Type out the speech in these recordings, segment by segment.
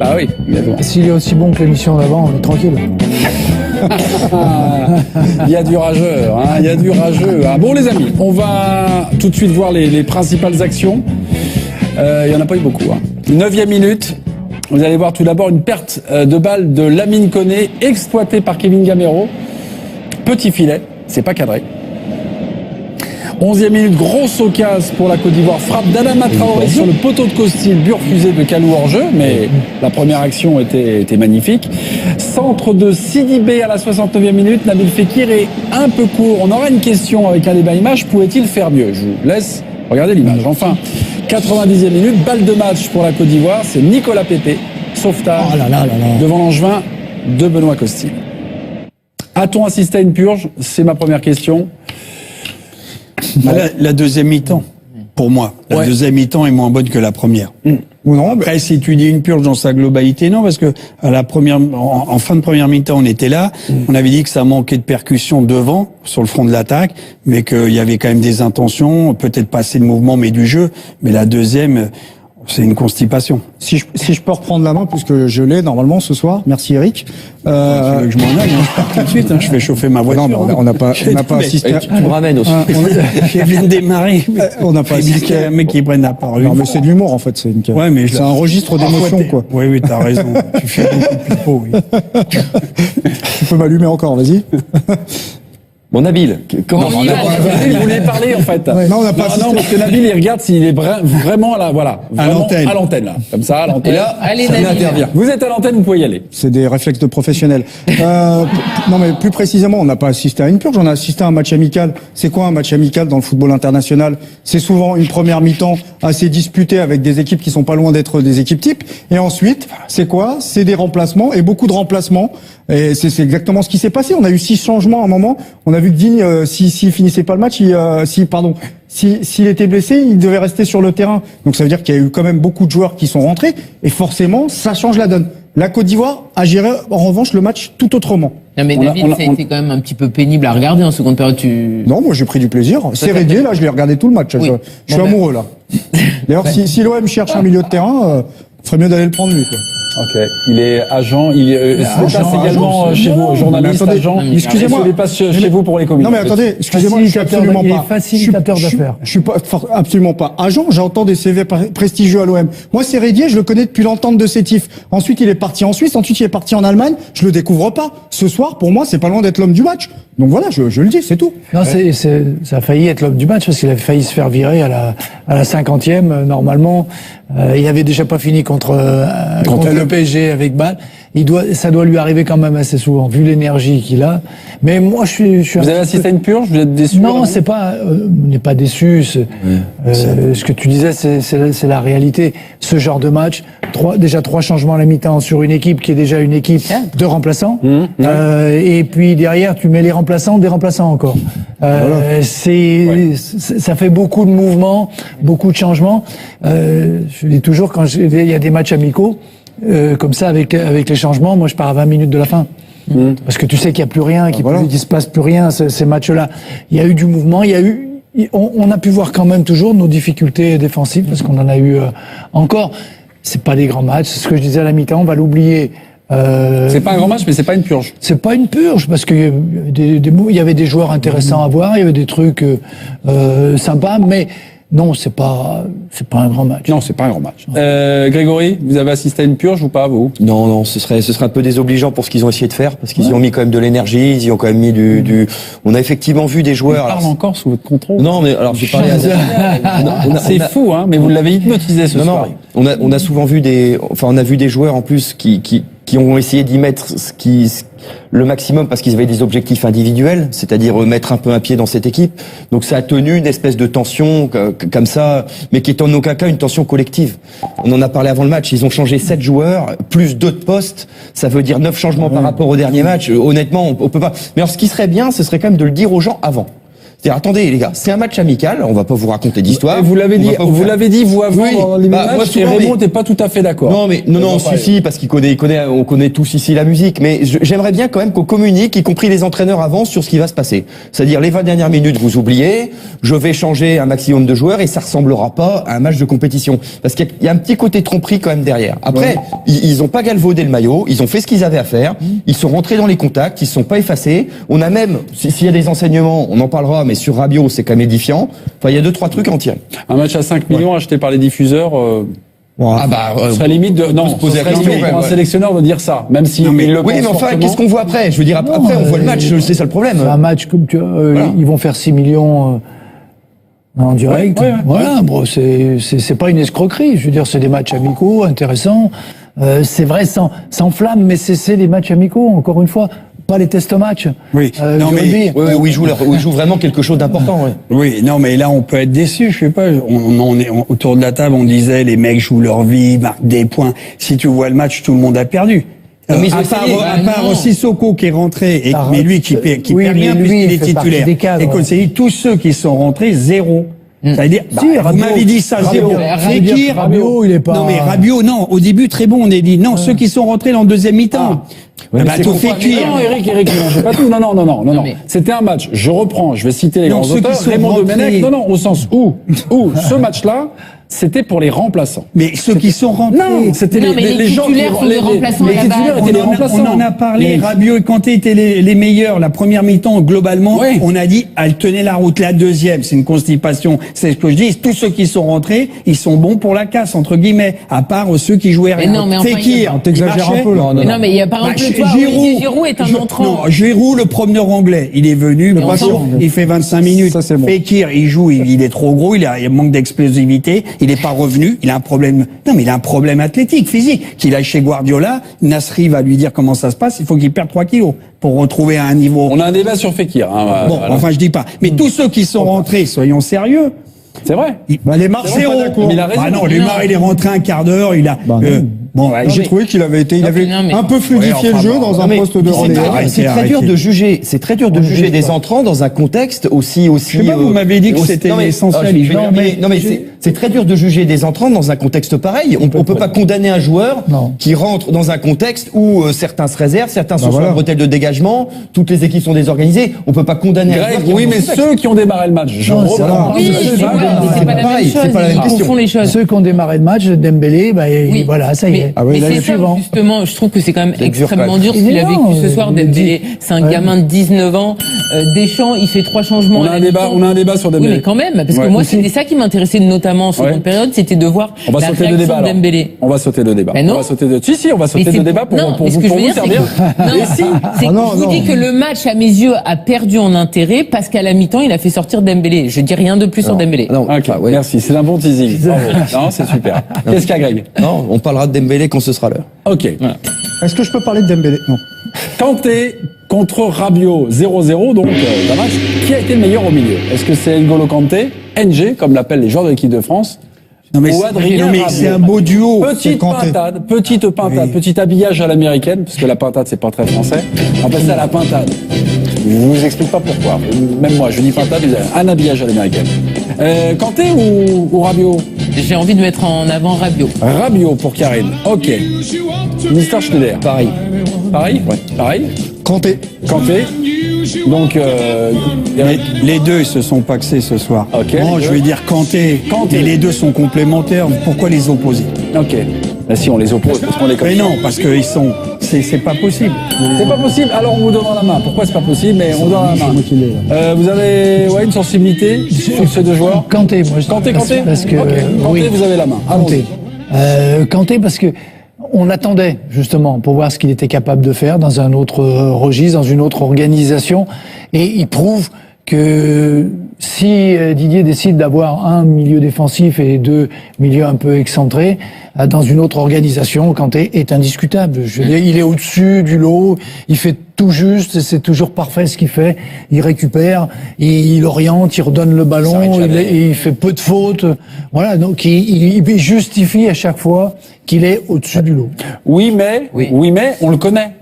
Ah oui, s'il est aussi bon que l'émission d'avant, on est tranquille. Il y a du rageux, hein, il y a du rageux. Ah, bon les amis, on va tout de suite voir les principales actions. Il y en a pas eu beaucoup. 9e minute. Vous allez voir tout d'abord une perte de balle de Lamine Koné, exploitée par Kevin Gamero. Petit filet, c'est pas cadré. 11e minute, grosse occasion pour la Côte d'Ivoire. Frappe d'Adama Traoré sur le poteau de Costil, but refusé de Kalou hors jeu, mais la première action était magnifique. Centre de Sidibé à la 69e minute. Nabil Fekir est un peu court. On aura une question avec un débat image. Pouvait-il faire mieux? Je vous laisse regarder l'image. Enfin, 90e minute, balle de match pour la Côte d'Ivoire. C'est Nicolas Pepe, sauvetage devant l'Angevin de Benoît Costil. A-t-on assisté à une purge? C'est ma première question. La deuxième mi-temps, pour moi. La deuxième mi-temps est moins bonne que la première. Ou non? Après, si tu dis une purge dans sa globalité, non, parce que à la première, en fin de première mi-temps, on était là. On avait dit que ça manquait de percussion devant, sur le front de l'attaque, mais qu'il y avait quand même des intentions, peut-être pas assez de mouvement, mais du jeu. Mais la deuxième, c'est une constipation. Si je peux reprendre la main, puisque je l'ai normalement ce soir. Merci Eric. Tu veux que je m'en aille, je pars tout de suite, je vais chauffer ma voiture. Non, mais on n'a pas assisté. Tu me ramènes aussi. Je viens de démarrer. On n'a pas assisté. Un mec qui prenne la parole. Non, mais c'est de l'humour en fait. C'est un registre d'émotion, quoi. Oui, t'as raison. Tu fais beaucoup plus beau, oui. Tu peux m'allumer encore, vas-y. Bon, Nabil, comment Vous voulez parler, en fait. Non, on n'a pas assisté. Non, parce que Nabil, il regarde s'il est vraiment là, voilà. Vraiment À l'antenne, là. Comme ça, à l'antenne. Et là, allez, ça Nabil. intervient. Vous êtes à l'antenne, vous pouvez y aller. C'est des réflexes de professionnels. Non, mais plus précisément, on n'a pas assisté à une purge, on a assisté à un match amical. C'est quoi un match amical dans le football international? C'est souvent une première mi-temps assez disputée avec des équipes qui sont pas loin d'être des équipes types. Et ensuite, c'est quoi? C'est des remplacements et beaucoup de remplacements. Et c'est exactement ce qui s'est passé. On a eu 6 changements à un moment. On a vu que Digne, s'il finissait pas le match, s'il était blessé, il devait rester sur le terrain. Donc ça veut dire qu'il y a eu quand même beaucoup de joueurs qui sont rentrés. Et forcément, ça change la donne. La Côte d'Ivoire a géré, en revanche, le match tout autrement. Non mais David, ça a été quand même un petit peu pénible à regarder en seconde période. Non, moi j'ai pris du plaisir. C'est Rédier, là, je l'ai regardé tout le match. Oui. Je suis amoureux, là. D'ailleurs, si l'OM cherche un milieu de terrain, ferait mieux d'aller le prendre lui, quoi. Ok. Il est agent, c'est également chez vous, journaliste, attendez, agent. excusez-moi. Il passe chez vous pour les communes. Non mais attendez, excusez-moi, je suis absolument pas facilitateur d'affaires. Je suis pas absolument pas agent, j'entends des CV prestigieux à l'OM. Moi c'est Rédier, je le connais depuis l'entente de Sétif. Ensuite il est parti en Suisse, ensuite il est parti en Allemagne, je le découvre pas. Ce soir pour moi, c'est pas loin d'être l'homme du match. Donc voilà, je le dis, c'est tout. Non, ça a failli être l'homme du match parce qu'il avait failli se faire virer à la 50e. Normalement, il avait déjà pas fini contre le PSG avec balle. Ça doit lui arriver quand même assez souvent, vu l'énergie qu'il a. Mais moi, je suis. Vous avez assisté à une purge? Vous êtes déçu? Non, c'est pas. On n'est pas déçu. Ce que tu disais, c'est la réalité. Ce genre de match, déjà 3 changements à la mi-temps sur une équipe qui est déjà une équipe de remplaçants. Et puis derrière, tu mets les remplaçants, des remplaçants encore. Ça fait beaucoup de mouvements, beaucoup de changements. Je dis toujours quand il y a des matchs amicaux. Comme ça, avec les changements, moi je pars à 20 minutes de la fin. Parce que tu sais qu'il n'y a plus rien, qu'il se passe plus rien, ces matchs-là. Il y a eu du mouvement, on a pu voir quand même toujours nos difficultés défensives, parce qu'on en a eu encore. C'est pas des grands matchs, c'est ce que je disais à la mi-temps, on va l'oublier. C'est pas un grand match, mais c'est pas une purge. C'est pas une purge, parce qu'il y avait des joueurs intéressants à voir, il y avait des trucs sympas, mais non, c'est pas un grand match. Non, c'est pas un grand match. Grégory, vous avez assisté à une purge ou pas, vous? Non, ce serait un peu désobligeant pour ce qu'ils ont essayé de faire, parce qu'ils y ont mis quand même de l'énergie, ils y ont quand même mis on a effectivement vu des joueurs. On parle encore sous votre contrôle. Non, mais alors j'ai parlé c'est fou, hein, mais vous l'avez hypnotisé ce soir. Non, on a souvent vu on a vu des joueurs en plus qui ont essayé d'y mettre le maximum parce qu'ils avaient des objectifs individuels, c'est-à-dire mettre un peu un pied dans cette équipe. Donc ça a tenu une espèce de tension comme ça, mais qui est en aucun cas une tension collective. On en a parlé avant le match, ils ont changé 7 joueurs, plus 2 de postes, ça veut dire 9 changements par rapport au dernier match. Honnêtement, on peut pas. Mais alors ce qui serait bien, ce serait quand même de le dire aux gens avant. C'est-à-dire, attendez les gars, c'est un match amical, on va pas vous raconter d'histoire. Et vous l'avez dit, vous avant Oui, dans les moi, matchs, et souvent, Raymond mais- n'était pas tout à fait d'accord. Non, si, parce on connaît tous ici la musique, mais j'aimerais bien quand même qu'on communique, y compris les entraîneurs avant, sur ce qui va se passer. C'est-à-dire, les 20 dernières minutes, vous oubliez, je vais changer un maximum de joueurs et ça ressemblera pas à un match de compétition. Parce qu'il y a un petit côté tromperie quand même derrière. Après, ils ont pas galvaudé le maillot, ils ont fait ce qu'ils avaient à faire, ils sont rentrés dans les contacts, ils se sont pas effacés. On a même, s'il y a des enseignements, on en parlera, mais sur Rabiot, c'est quand même édifiant. Enfin, il y a 2-3 trucs à en tirer. Un match à 5 millions acheté par les diffuseurs, ce serait limite de, non, se poser ce la serait question, limite ouais, pour un ouais. sélectionneur de dire ça, même si Non, mais- il le Oui, pense mais enfin, fortement. qu'est-ce qu'on voit après? Je veux dire, après, on voit le match, c'est ça le problème. C'est un match comme tu vois, Voilà. ils vont faire 6 millions en direct. Ouais, voilà, bon, c'est pas une escroquerie. Je veux dire, c'est des matchs amicaux, intéressants. C'est vrai, sans flamme, mais c'est des matchs amicaux, encore une fois. Pas les test-matchs. Oui. Non, du mais- rugby. Oui, où ils jouent vraiment quelque chose d'important, ouais. Oui, non, mais là, on peut être déçu. Je sais pas. Autour de la table, on disait les mecs jouent leur vie, marquent des points. Si tu vois le match, tout le monde a perdu. Non, mais ils ont à part, essayé. à part non. Sissoko qui est rentré, et, mais lui qui Oui, perd mais rien lui, puisqu'il il est fait partie titulaire. des cadres. Et qu'on s'est dit, tous ceux qui sont rentrés, zéro. Ça veut dire, Si, vous Rabiot- m'avez dit ça, Rabiot- zéro. Rabiot- Rabiot, il est pas- Non, mais Rabiot, non. Au début, très bon, on a dit, non, ceux qui sont rentrés en deuxième mi-temps. Ouais, mais c'est tout qu'on fait voit- cuire. Non, Eric, non, pas tout. Non. mais- C'était un match. Je reprends. Je vais citer les Non, grands ceux qui auteurs. sont Raymond rentrés- Domenech. Non, au sens où ce match-là, c'était pour les remplaçants. Mais ceux qui sont rentrés. Non, c'était Non, mais les gens qui titulaires sont des remplaçants les à la titulaires base. étaient les remplaçants. On en a parlé. Les- Rabiot et Kanté étaient les meilleurs. La première mi-temps, globalement, Oui. on a dit, elle tenait la route. La deuxième, c'est une constipation. C'est ce que je dis. Tous ceux qui sont rentrés, ils sont bons pour la casse, entre guillemets. À part ceux qui jouaient Mais rien. non, mais enfin, Fekir, il- T'exagères il marchait. un peu, là. Mais non, mais il y a par exemple, toi, Olivier Giroud est un entrant. Non, Giroud, le promeneur anglais, il est venu, on s'en il fait 25 minutes. Ça, c'est bon. Fekir, il joue, il est trop gros, il manque d'explosivité, il n'est pas revenu, il a un problème. Non, mais il a un problème athlétique, physique. Qu'il aille chez Guardiola, Nasri va lui dire comment ça se passe, il faut qu'il perde 3 kilos pour retrouver un niveau. On a un débat sur Fekir. Hein, Bon, voilà. enfin, je dis pas. Mais tous ceux qui sont rentrés, soyons sérieux. C'est vrai. Les Mars, C'est vrai, zéro. pas d'accord. Mais il a raison. Ah non, Lemar, il est rentré un quart d'heure, il a. Bah non. Bon, ouais, J'ai trouvé qu'il avait il avait non, mais- un peu fluidifié Ouais, enfin, le jeu bon, dans non, un mais poste de c'est relais. très- Arrêtez, C'est très arrêtez. dur de juger. C'est très dur de juger des entrants dans un contexte aussi. Je sais pas, vous m'avez dit que c'était essentiel, il Non, mais c'est très dur de juger des entrants dans un contexte pareil. On peut pas condamner un joueur Non. qui rentre dans un contexte où certains se réservent, certains sont sur voilà. la bretelle de dégagement, toutes les équipes sont désorganisées. On peut pas condamner un Greg, joueur qui oui, rentre mais dans ce contexte. ceux qui ont démarré le match, je Non, c'est reprends. ça. Oui, Ceux- c'est ceux- pas la c'est même pareil, chose. c'est pas la même Ils question. confondent les choses. Ceux qui ont démarré le match, Dembélé, Oui. voilà, ça y est. Mais, Là, mais le c'est ça, suivant. justement, je trouve que c'est quand même C'est dur, extrêmement quand même. dur ce qu'il a vécu Non, ce soir. il Dembélé, c'est un Ouais. gamin de 19 ans. Deschamps, il fait 3 changements. On à a la un débat, mi-temps. on a un débat sur Oui, Dembélé. mais quand même, parce que Ouais. moi, Aussi. c'était ça qui m'intéressait notamment en seconde Ouais. période, c'était de voir On va la sauter le réaction débat. de alors. Dembélé. On va sauter le débat. Ben non. On va sauter de. Si, on va sauter Mais le c'est- débat pour non, pour mais ce vous que je veux pour vous dire, c'est servir. que- non, Et si. c'est que non, je vous non. dis que le match, à mes yeux, a perdu en intérêt parce qu'à la mi-temps, il a fait sortir Dembélé. Je dis rien de plus sur Dembélé. Non, Ok, enfin, ouais. merci. C'est un bon teasing. Bravo. Non, c'est super. Qu'est-ce qu'il y a, Greg? Non, on parlera de Dembélé quand ce sera l'heure. Ok. Est-ce que je peux parler de Dembélé? Non. Kanté contre Rabiot 0-0, donc d'un match. Qui a été le meilleur au milieu? Est-ce que c'est N'Golo Kanté, NG, comme l'appellent les joueurs de l'équipe de France, Non, mais ou c'est- Adrien non, mais Rabiot? c'est un beau duo. Petite Kanté. pintade, Oui. petit habillage à l'américaine, parce que la pintade c'est pas très français. On appelle ça la pintade. Je vous explique pas pourquoi. Même moi, je dis pintade, un habillage à l'américaine. Kanté ou Rabiot? J'ai envie de mettre en avant Rabiot. Rabiot pour Karine. Ok. Mister Schneider. Pareil. Pareil? Ouais. Pareil. Kanté. Kanté. Donc, Eric. Les deux, ils se sont paxés ce soir. Ok. Bon, je vais dire Kanté. Kanté. Et les deux sont complémentaires. Pourquoi les opposer? Ok. Là, si on les oppose, parce qu'on est comme Mais ça. non, parce qu'ils sont. C'est pas possible. C'est pas possible. Alors on vous donne la main. Pourquoi c'est pas possible? Mais on donne la main. Vous avez une sensibilité sur ces deux joueurs. Kanté, moi je Kanté. parce que Ok. Kanté, oui. vous avez la main. Kanté. Allons-y. Kanté parce que on attendait justement pour voir ce qu'il était capable de faire dans un autre registre, dans une autre organisation, et il prouve que si Didier décide d'avoir un milieu défensif et deux milieux un peu excentrés, dans une autre organisation, Kanté est indiscutable. Je veux dire, il est au-dessus du lot, il fait tout juste, c'est toujours parfait ce qu'il fait. Il récupère, il oriente, il redonne le s'arrête ballon, jamais. il fait peu de fautes. Voilà, donc il justifie à chaque fois qu'il est au-dessus du lot. Oui, mais on le connaît.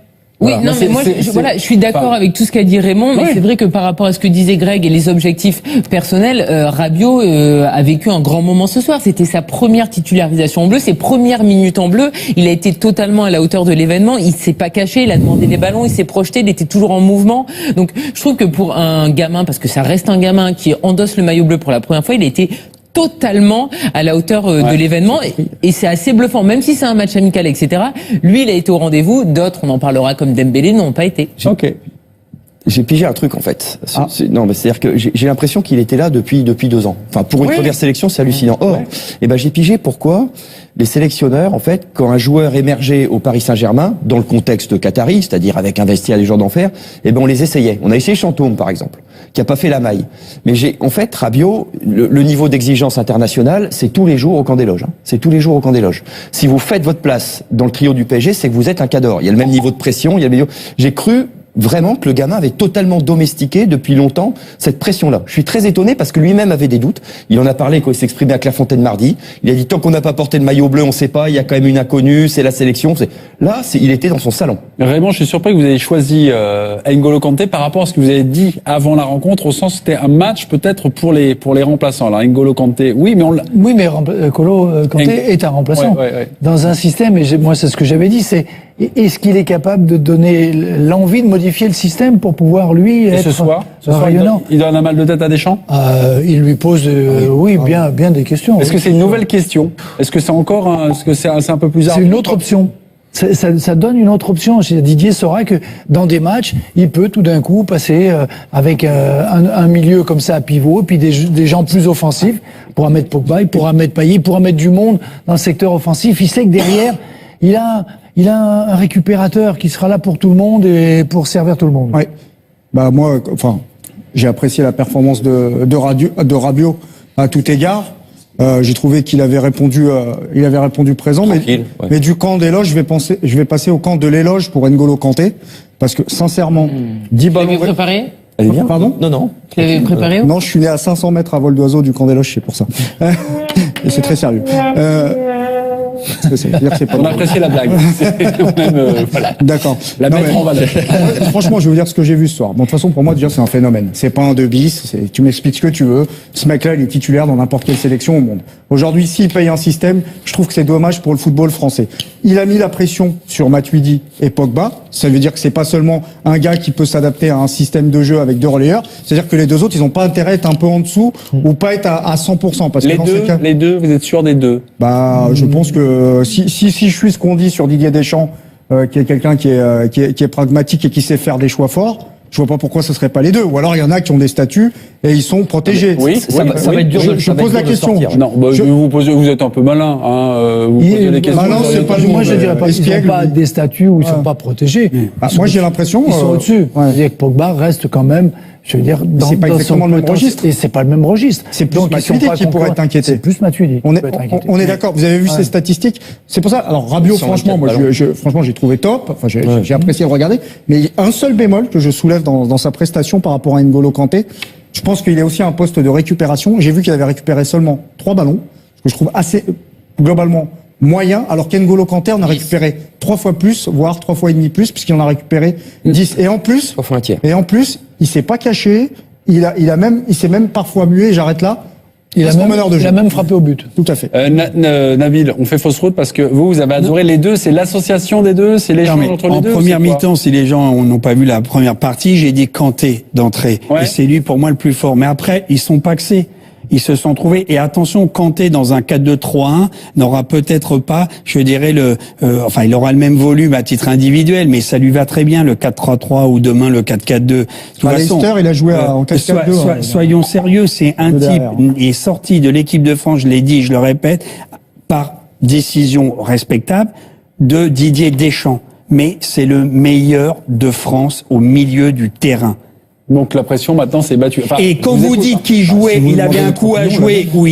Oui, Voilà. non, mais moi, je suis d'accord avec tout ce qu'a dit Raymond, mais c'est vrai que par rapport à ce que disait Greg et les objectifs personnels, Rabiot a vécu un grand moment ce soir. C'était sa première titularisation en bleu, ses premières minutes en bleu. Il a été totalement à la hauteur de l'événement. Il s'est pas caché, il a demandé des ballons, il s'est projeté, il était toujours en mouvement. Donc, je trouve que pour un gamin, parce que ça reste un gamin qui endosse le maillot bleu pour la première fois, il a été totalement à la hauteur de l'événement et c'est assez bluffant, même si c'est un match amical, etc. Lui, il a été au rendez-vous, d'autres, on en parlera comme Dembélé, n'ont pas été. Ok. J'ai pigé un truc en fait. Non, mais c'est-à-dire que j'ai l'impression qu'il était là depuis 2 ans. Enfin, pour une première sélection, c'est hallucinant. Or, j'ai pigé pourquoi les sélectionneurs, en fait, quand un joueur émergeait au Paris Saint-Germain, dans le contexte qatari, c'est-à-dire avec un vestiaire des joueurs d'enfer, on les essayait. On a essayé Chantôme, par exemple, qui a pas fait la maille. Mais en fait, Rabiot, le niveau d'exigence internationale, c'est tous les jours au camp des loges. C'est tous les jours au camp des loges. Si vous faites votre place dans le trio du PSG, c'est que vous êtes un cadre. Il y a le même niveau de pression, j'ai cru vraiment que le gamin avait totalement domestiqué depuis longtemps cette pression-là. Je suis très étonné parce que lui-même avait des doutes. Il en a parlé quand il s'exprimait à Clairefontaine mardi. Il a dit tant qu'on n'a pas porté de maillot bleu, on sait pas, il y a quand même une inconnue, c'est la sélection. Il était dans son salon. Raymond, je suis surpris que vous ayez choisi N'Golo Kanté par rapport à ce que vous avez dit avant la rencontre, au sens que c'était un match peut-être pour les remplaçants. Alors N'Golo Kanté, oui, mais Kanté est un remplaçant. Ouais. Dans un système, et moi c'est ce que j'avais dit, c'est est-ce qu'il est capable de donner l'envie de modifier le système pour pouvoir lui être ce soir, rayonnant. Il donne un mal de tête à Deschamps. Il lui pose bien des questions. Est-ce que c'est une nouvelle question? Est-ce que c'est encore est-ce que c'est un peu plus C'est une autre option. Ça donne une autre option. Didier saura que dans des matchs, il peut tout d'un coup passer avec un milieu comme ça à pivot, puis des gens plus offensifs. Il pourra mettre Pogba, il pourra mettre Payet, il pourra mettre du monde dans le secteur offensif. Il sait que derrière, il a un récupérateur qui sera là pour tout le monde et pour servir tout le monde. Ouais. Moi, j'ai apprécié la performance de Rabiot à tout égard. J'ai trouvé qu'il avait répondu présent, mais du camp d'éloge, je vais passer au camp de l'éloge pour N'Golo Kanté, parce que sincèrement, 10 ballons. Vous l'avez préparé? Allez bien. Pardon? Non. Vous l'avez préparé? Non, je suis né à 500 mètres à vol d'oiseau du camp des loges, c'est pour ça. Et c'est très sérieux. On a apprécié la blague. Voilà. D'accord. Mettre en valeur. Franchement, je vais vous dire ce que j'ai vu ce soir. Bon, de toute façon, pour moi, déjà, c'est un phénomène. C'est pas un 2 bis. Tu m'expliques ce que tu veux. Ce mec-là, il est titulaire dans n'importe quelle sélection au monde. Aujourd'hui, s'il paye un système, je trouve que c'est dommage pour le football français. Il a mis la pression sur Matuidi et Pogba. Ça veut dire que c'est pas seulement un gars qui peut s'adapter à un système de jeu avec 2 relayeurs. C'est-à-dire que les 2 autres, ils ont pas intérêt à être un peu en dessous ou pas être à 100%. Parce que les deux, vous êtes sûr des deux? Je pense que si je suis ce qu'on dit sur Didier Deschamps, qui est quelqu'un qui est pragmatique et qui sait faire des choix forts, je vois pas pourquoi ce serait pas les deux. Ou alors il y en a qui ont des statuts et ils sont protégés. Ça va être dur. Je pose la question. Non, vous êtes un peu malin. Vous posez des questions. Malin, c'est pas Moi, je dirais pas. Ils n'ont pas des statuts où ils sont pas protégés. Moi, j'ai l'impression. Ils sont au-dessus. C'est-à-dire que Pogba reste quand même. Je veux dire, c'est pas exactement le même registre. Et c'est pas le même registre. C'est plus Matuidi qui pourrait être inquiété. C'est plus Matuidi. On est d'accord. Vous avez vu ces statistiques. C'est pour ça. Alors Rabiot, franchement, franchement, j'ai trouvé top. Enfin, j'ai apprécié le regarder. Mais il y a un seul bémol que je soulève dans sa prestation par rapport à N'Golo Kanté. Je pense qu'il est aussi un poste de récupération. J'ai vu qu'il avait récupéré seulement 3 ballons, ce que je trouve assez globalement moyen, alors qu'N'Golo Kanté en a récupéré 3 fois plus, voire 3 fois et demi plus, puisqu'il en a récupéré 10. Et en plus, 3 fois un tiers. Et en plus, il s'est pas caché. Il s'est même parfois mué. J'arrête là. Il a même frappé au but. Tout à fait. Nabil, on fait fausse route parce que vous avez adoré les deux. C'est l'association des deux, c'est l'échange entre les deux. En première mi-temps, si les gens n'ont pas vu la première partie, j'ai dit Kanté d'entrée. Ouais. Et c'est lui pour moi le plus fort. Mais après, ils sont paxés. Ils se sont trouvés. Et attention, Kanté dans un 4-2-3-1 n'aura peut-être pas, je dirais il aura le même volume à titre individuel, mais ça lui va très bien le 4-3-3 ou demain le 4-4-2. De toute façon, Leicester, il a joué en 4-4-2. Soyons sérieux, c'est un type qui est sorti de l'équipe de France, je l'ai dit, je le répète, par décision respectable de Didier Deschamps. Mais c'est le meilleur de France au milieu du terrain. Donc la pression maintenant s'est battue. Enfin, et quand vous dites qu'il jouait, il avait un coup à jouer où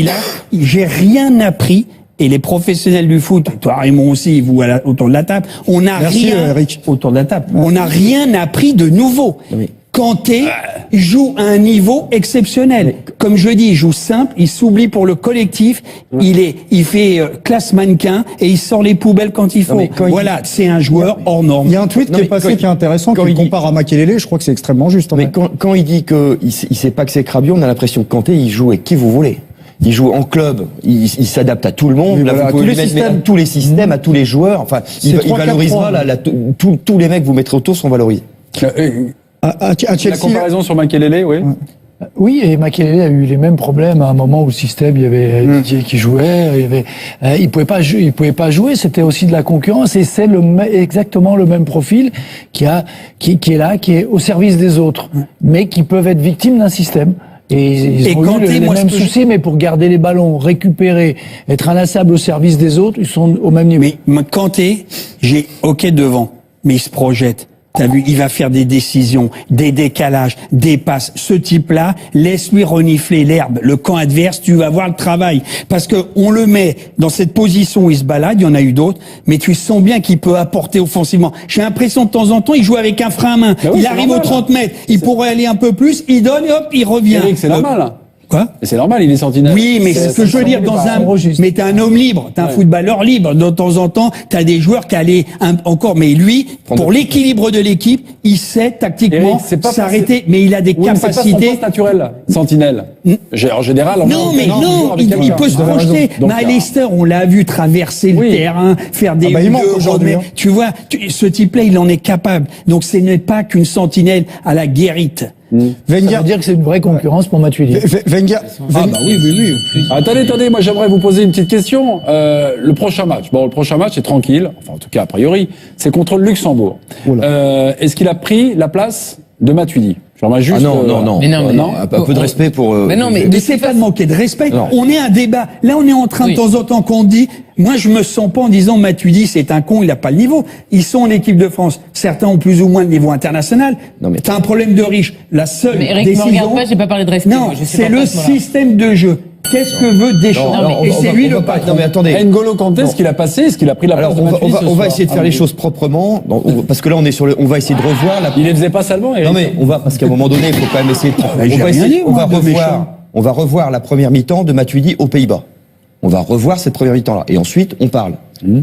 j'ai rien appris. Et les professionnels du foot, toi Raymond aussi, vous autour de la table, on n'a rien Eric. autour de la table. On n'a rien appris de nouveau. Oui. Kanté joue à un niveau exceptionnel. Comme je dis, il joue simple, il s'oublie pour le collectif, il fait classe mannequin et il sort les poubelles quand il faut. Voilà, c'est un joueur hors norme. Il y a un tweet qui est passé qui est intéressant, quand il compare à Makelele, je crois que c'est extrêmement juste. Mais quand il dit il sait pas que c'est Rabiot, on a l'impression que Kanté, il joue avec qui vous voulez. Il joue en club, il s'adapte à tout le monde. Là, vous pouvez lui mettre tous les systèmes, à tous les joueurs. Enfin, il valorisera tous les mecs que vous mettrez autour sont valorisés. À Chelsea, la comparaison sur Makelele, oui. Oui, et Makelele a eu les mêmes problèmes à un moment où le système, il y avait Didier qui jouait, il pouvait pas jouer, c'était aussi de la concurrence, et c'est exactement le même profil qui est là, qui est au service des autres, mais qui peuvent être victimes d'un système. Et ils ont eu les mêmes soucis, mais pour garder les ballons, récupérer, être inlassable au service des autres, ils sont au même niveau. Mais Kanté, devant, mais il se projette. T'as vu, il va faire des décisions, des décalages, des passes. Ce type-là, laisse-lui renifler l'herbe. Le camp adverse, tu vas voir le travail. Parce que on le met dans cette position où il se balade, il y en a eu d'autres, mais tu sens bien qu'il peut apporter offensivement. J'ai l'impression de temps en temps, il joue avec un frein à main. Il arrive aux 30 mètres, il pourrait aller un peu plus, il donne et hop, il revient. Eric, c'est normal. Quoi? C'est normal, il est sentinelle. Oui, mais c'est ce que je veux dire mais t'es un homme libre, t'es un footballeur libre. De temps en temps, t'as des joueurs qui allaient encore, mais lui, pour l'équilibre de l'équipe, il sait tactiquement s'arrêter, mais il a des capacités. C'est pas son poste naturel, sentinelle. En général, il peut se projeter. Mais à Leicester, on l'a vu traverser le terrain, faire des aujourd'hui. Tu vois, ce type-là, il en est capable. Donc, ce n'est pas qu'une sentinelle à la Guérite. Wenger, ça veut dire que c'est une vraie concurrence pour Matuidi. Wenger. Oui. Attendez, moi j'aimerais vous poser une petite question. Le prochain match, est tranquille, enfin en tout cas a priori, c'est contre le Luxembourg. Est-ce qu'il a pris la place de Matuidi? Juste, non. Mais non. Un peu de respect pour. Mais non, mais c'est pas de manquer de respect. Non. On est un débat. Là, on est en train de temps en temps qu'on dit. Moi, je me sens pas en disant Matuidi, c'est un con, il a pas le niveau. Ils sont en équipe de France. Certains ont plus ou moins de niveau international. Non, mais t'as un problème de riche. La seule mais Eric, décision. me regarde pas, j'ai pas parlé de respect. Non, c'est le système de jeu. Qu'est-ce que veut Deschamps? Et c'est lui le patron. Non, mais attendez. N'Golo Kanté, est-ce qu'il a passé? Est-ce qu'il a pris la place de Matuidi on va essayer de faire les choses proprement, parce que là, on va essayer de revoir Il les faisait pas salement, Eric. Non, mais parce qu'à un moment donné, il faut quand même essayer on va revoir la première mi-temps de Matuidi aux Pays-Bas. On va revoir cette première mi-temps-là. Et ensuite, on parle.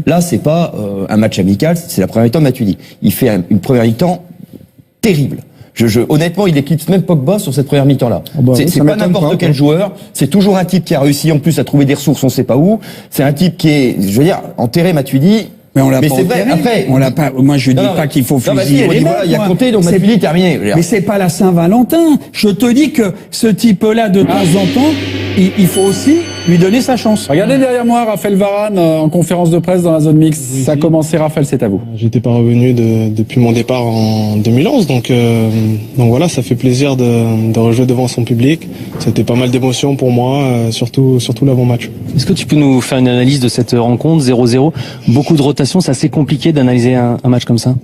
Là, c'est pas un match amical, c'est la première mi-temps de Matuidi. Il fait une première mi-temps terrible. Honnêtement, il éclipse même Pogba sur cette première mi-temps-là. C'est pas n'importe quel joueur. C'est toujours un type qui a réussi en plus à trouver des ressources, on sait pas où. C'est un type qui est, je veux dire, enterré Matuidi. Mais on l'a pas enterré. Après, on l'a pas. Moi, je dis pas qu'il faut fusiller les mecs. Il y a Kanté, donc Matuidi terminé. Mais c'est pas la Saint-Valentin. Je te dis que ce type-là, de temps en temps, il faut aussi lui donner sa chance. Regardez derrière moi, Raphaël Varane en conférence de presse dans la zone mixte. Ça a commencé, Raphaël, c'est à vous. J'étais pas revenu depuis mon départ en 2011, donc voilà, ça fait plaisir de rejouer devant son public. C'était pas mal d'émotions pour moi, surtout l'avant-match. Est-ce que tu peux nous faire une analyse de cette rencontre 0-0? Beaucoup de rotation, c'est assez compliqué d'analyser un match comme ça.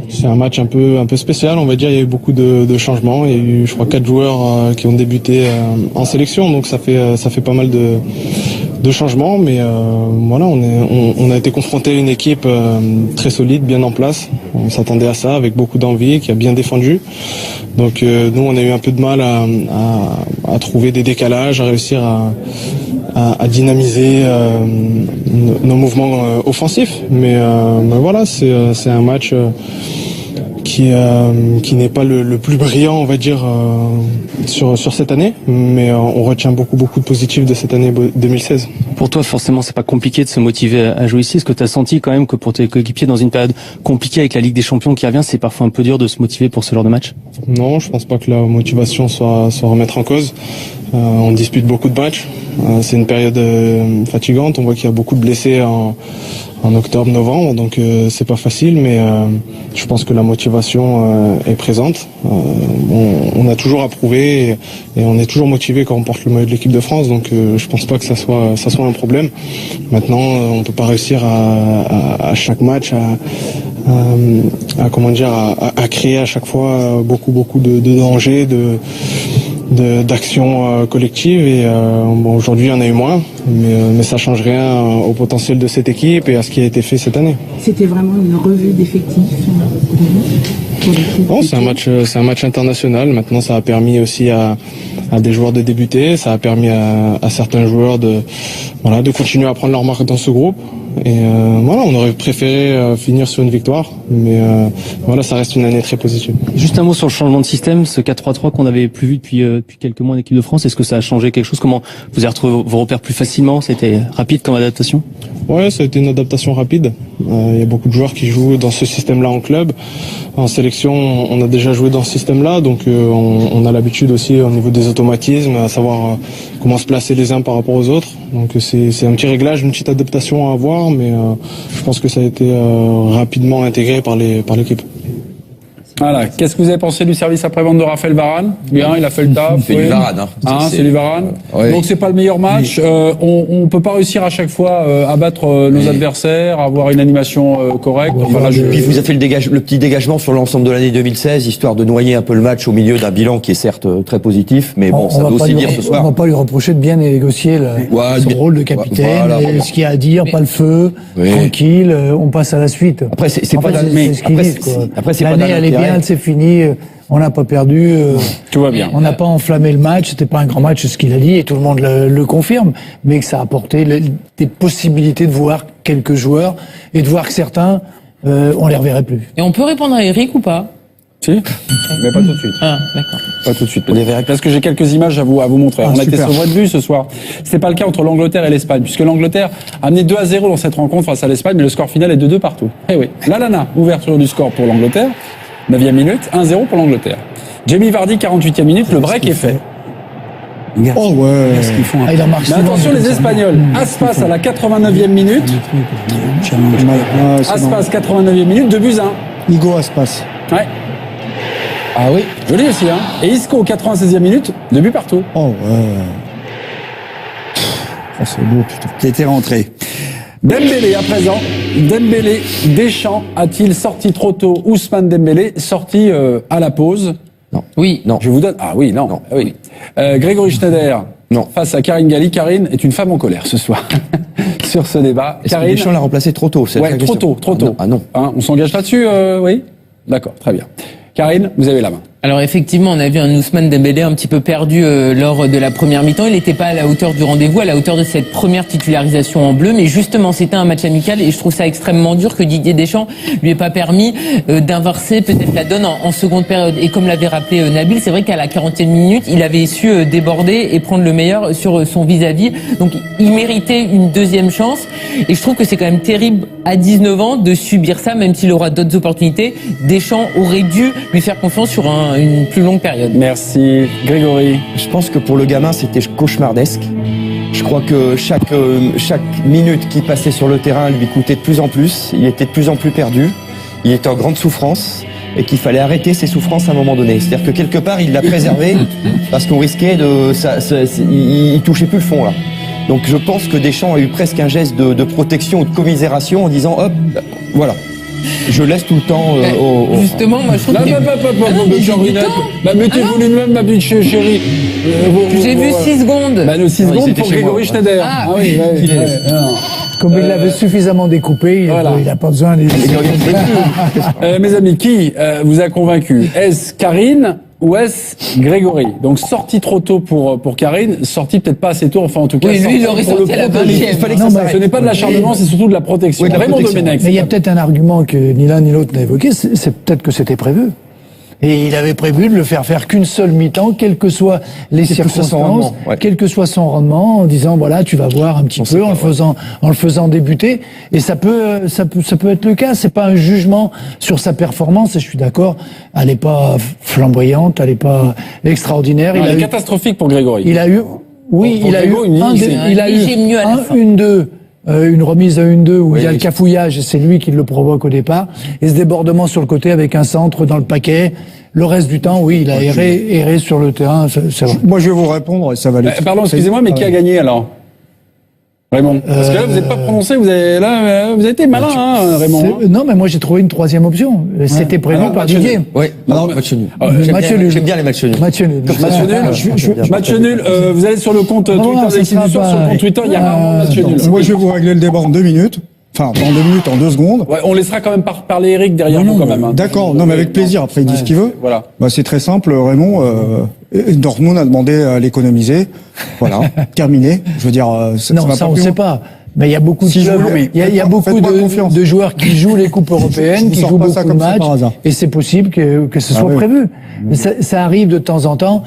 C'est un match un peu spécial, on va dire. Il y a eu beaucoup de changements. Il y a eu, je crois, 4 joueurs qui ont débuté en sélection, donc ça fait pas mal de changements. Mais voilà, on a été confronté à une équipe très solide, bien en place. On s'attendait à ça, avec beaucoup d'envie, qui a bien défendu. Donc nous, on a eu un peu de mal à trouver des décalages, à réussir à dynamiser nos mouvements offensifs. Mais voilà, c'est un match qui n'est pas le plus brillant, on va dire, sur cette année, mais on retient beaucoup de positifs de cette année 2016. Pour toi, forcément, c'est pas compliqué de se motiver à jouer ici. Est-ce que tu as senti quand même que pour tes coéquipiers, dans une période compliquée avec la Ligue des Champions qui revient, c'est parfois un peu dur de se motiver pour ce genre de match? Non, je pense pas que la motivation soit à remettre en cause. On dispute beaucoup de matchs. C'est une période fatigante. On voit qu'il y a beaucoup de blessés en octobre, novembre, donc c'est pas facile, mais je pense que la motivation est présente. On a toujours à prouver et on est toujours motivé quand on porte le maillot de l'équipe de France, donc je pense pas que ça soit un problème. Maintenant, on peut pas réussir à chaque match à créer à chaque fois beaucoup de dangers, d'action collective et bon, aujourd'hui il y en a eu moins, mais ça change rien au potentiel de cette équipe et à ce qui a été fait cette année. C'était vraiment une revue d'effectifs pour l'équipe. Bon, c'est un match international. Maintenant, ça a permis aussi à des joueurs de débuter. Ça a permis à certains joueurs de continuer à prendre leur marque dans ce groupe. Et voilà, on aurait préféré finir sur une victoire, mais voilà, ça reste une année très positive. Juste un mot sur le changement de système, ce 4-3-3 qu'on n'avait plus vu depuis quelques mois en équipe de France. Est-ce que ça a changé quelque chose? Comment vous avez retrouvé vos repères plus facilement? C'était rapide comme adaptation? Ouais, ça a été une adaptation rapide. Il y a beaucoup de joueurs qui jouent dans ce système-là en club. En sélection, on a déjà joué dans ce système-là, donc on a l'habitude aussi au niveau des automatismes, à savoir comment se placer les uns par rapport aux autres. Donc c'est un petit réglage, une petite adaptation à avoir, mais je pense que ça a été rapidement intégré par l'équipe. Voilà. Qu'est-ce que vous avez pensé du service après-vente de Raphaël Varane? Bien, il a fait le taf. C'est du Varane, hein. C'est du Varane. Ouais. Donc c'est pas le meilleur match. On peut pas réussir à chaque fois à battre nos adversaires, à avoir une animation correcte. Enfin, là, Puis vous avez fait le petit dégagement sur l'ensemble de l'année 2016, histoire de noyer un peu le match au milieu d'un bilan qui est certes très positif, mais bon, ça veut aussi dire ce soir. On va pas lui reprocher de bien négocier son rôle de capitaine, voilà. ce qu'il y a à dire, pas le feu, tranquille, on passe à la suite. Après, c'est En fait, c'est ce qu'ils disent, quoi. Après, c'est pas l'année, elle est bien, c'est fini, on n'a pas perdu. Tout va bien. On n'a pas enflammé le match, c'était pas un grand match, c'est ce qu'il a dit, et tout le monde le confirme, mais que ça a apporté des possibilités de voir quelques joueurs, et de voir que certains, on les reverrait plus. Et on peut répondre à Eric ou pas? Si, mais pas tout de suite. Ah, d'accord. Pas tout de suite. Parce que j'ai quelques images à vous montrer. On a été sur votre vue ce soir. C'était pas le cas entre l'Angleterre et l'Espagne, puisque l'Angleterre a mené 2-0 dans cette rencontre face à l'Espagne, mais le score final est de 2 partout. Eh oui. Lallana, ouverture du score pour l'Angleterre. 9e minute, 1-0 pour l'Angleterre. Jamie Vardy, 48e minute, le break est fait. Oh ouais. Qu'est-ce qu'ils font? Il a marqué. Mais attention les Espagnols. Aspas à la 89e minute. Aspas, 89e minute, 2-1. Igo Aspas. Ouais. Ah oui, joli aussi, hein. Et Isco, 96e minute, 2 buts partout. Oh ouais. Oh, c'est beau, putain. Qui était rentré. Dembélé à présent. Dembélé, Deschamps a-t-il sorti trop tôt Ousmane Dembélé, sorti à la pause? Non. Oui. Non. Je vous donne. Ah oui, non. Ah oui. Grégory Schneider. Non. Face à Karine Galli. Karine est une femme en colère ce soir sur ce débat. Karine Deschamps l'a remplacé trop tôt. Ouais, trop tôt. Ah non. Hein, on s'engage là-dessus, oui. D'accord, très bien. Karine, vous avez la main. Alors effectivement, on a vu un Ousmane Dembélé un petit peu perdu lors de la première mi-temps. Il n'était pas à la hauteur du rendez-vous, à la hauteur de cette première titularisation en bleu. Mais justement, c'était un match amical et je trouve ça extrêmement dur que Didier Deschamps lui ait pas permis d'inverser peut-être la donne en seconde période. Et comme l'avait rappelé Nabil, c'est vrai qu'à la 40e minute, il avait su déborder et prendre le meilleur sur son vis-à-vis. Donc il méritait une deuxième chance. Et je trouve que c'est quand même terrible à 19 ans de subir ça, même s'il aura d'autres opportunités. Deschamps aurait dû lui faire confiance sur une plus longue période. Merci. Grégory. Je pense que pour le gamin, c'était cauchemardesque. Je crois que chaque minute qui passait sur le terrain lui coûtait de plus en plus. Il était de plus en plus perdu. Il était en grande souffrance et qu'il fallait arrêter ses souffrances à un moment donné. C'est-à-dire que quelque part, il l'a préservé parce qu'on risquait il touchait plus le fond là. Donc je pense que Deschamps a eu presque un geste de protection ou de commisération en disant hop, voilà. Je laisse tout le temps Justement, moi je trouve que... mettez-vous lui-même, ma petite chérie. J'ai vu 6 secondes. Bah, 6 secondes pour Grégory Schneider. Ah, oui. Comme il l'avait suffisamment découpé, il n'a pas besoin de... Mes amis, qui vous a convaincu? Est-ce Karine ou est-ce Grégory? Donc sorti trop tôt pour Karine, sorti peut-être pas assez tôt, enfin en tout cas... Oui, lui il aurait sorti à la 20e. Ce n'est pas de l'acharnement, c'est surtout de la protection. Oui, Raymond Domenech. Mais il y a peut-être un argument que ni l'un ni l'autre n'a évoqué, c'est peut-être que c'était prévu. Et il avait prévu de le faire qu'une seule mi-temps, quelles que soient les circonstances, quel que soit son rendement, en disant voilà, tu vas voir un petit peu, en le faisant débuter. Et ça peut être le cas. C'est pas un jugement sur sa performance. Et je suis d'accord, elle est pas flamboyante, elle est pas extraordinaire. Elle est catastrophique pour Grégory. Il a eu une remise à 1-2 où il y a le cafouillage, et c'est lui qui le provoque au départ, et ce débordement sur le côté avec un centre dans le paquet. Le reste du temps, oui, il a erré sur le terrain, c'est vrai. Moi, je vais vous répondre et ça va aller. Pardon, excusez-moi, mais qui a gagné alors? Raymond. Parce que là, vous n'êtes pas prononcé, vous avez été malin, Raymond. Non, mais moi j'ai trouvé une troisième option. C'était prévu par Didier. Oui, match nul. Match nul. J'aime bien les matchs nuls. Match nul. Match nul. Vous allez sur le compte Twitter de l'équipe du soir, sur le compte Twitter, il y a rarement match nul. Moi, je vais vous régler le débat en 2 minutes. Enfin, pas en 2 minutes, en 2 secondes. Ouais, on laissera quand même parler Eric derrière nous, quand même. D'accord, non, mais avec plaisir. Après, il dit ce qu'il veut. Voilà. Bah, c'est très simple, Raymond. Dortmund a demandé à l'économiser. Voilà, terminé. Je veux dire, non, ça on sait pas. Mais il y a beaucoup de clubs, il y a beaucoup de joueurs qui jouent les coupes européennes, qui jouent beaucoup de matchs, et c'est possible que ce soit prévu. Mais ça arrive de temps en temps.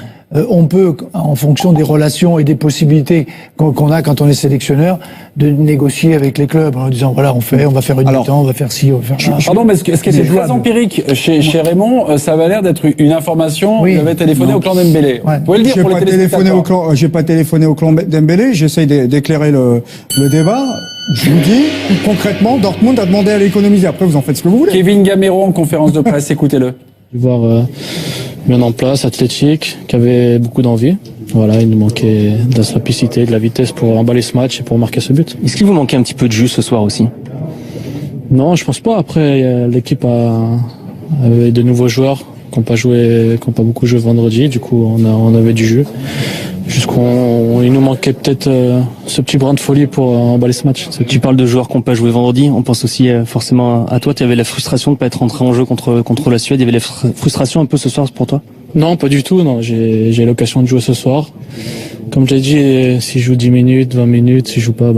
On peut, en fonction des relations et des possibilités qu'on a quand on est sélectionneur, de négocier avec les clubs en disant voilà, on va faire une mi-temps, on va faire ci, on va faire ça. Pardon, mais est-ce que c'est très empirique chez Raymond? Ça va l'air d'être une information. Oui. Il avait téléphoné au clan Dembélé. Ouais. Vous pouvez le dire pour les téléspectateurs. J'ai pas téléphoné au clan Dembélé. J'essaye d'éclairer le débat. Je vous dis, concrètement, Dortmund a demandé à l'économiser. Après, vous en faites ce que vous voulez. Kevin Gamero en conférence de presse, écoutez-le. Voir bien en place, athlétique, qui avait beaucoup d'envie. Voilà, il nous manquait de la rapidité, de la vitesse pour emballer ce match et pour marquer ce but. Est-ce qu'il vous manquait un petit peu de jus ce soir aussi? Non, je pense pas. Après, l'équipe avait de nouveaux joueurs qui n'ont pas beaucoup joué vendredi. Du coup, on avait du jeu. Il nous manquait peut-être ce petit brin de folie pour emballer ce match. Tu parles de joueurs qui n'ont pas joué vendredi. On pense aussi forcément à toi. Tu avais la frustration de ne pas être rentré en jeu contre la Suède. Il y avait la frustration un peu ce soir pour toi? Non, pas du tout. Non, j'ai l'occasion de jouer ce soir. Comme j'ai dit, si je joue 10 minutes, 20 minutes, si je joue pas,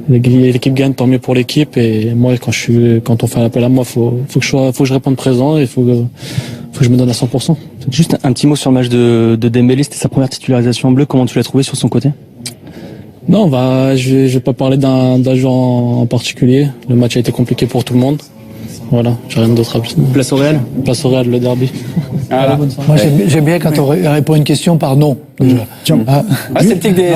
l'équipe gagne, tant mieux pour l'équipe. Et moi, quand on fait un appel à moi, faut que je réponde présent et faut que je me donne à 100%. Juste un petit mot sur le match de Dembélé. C'était sa première titularisation en bleu. Comment tu l'as trouvé sur son côté? Non, je vais pas parler d'un joueur en particulier. Le match a été compliqué pour tout le monde. Voilà, j'ai rien d'autre à dire. Place au Real? Place au Real, le derby. Voilà. Moi, j'aime bien quand on répond à une question par non. C'est le tic des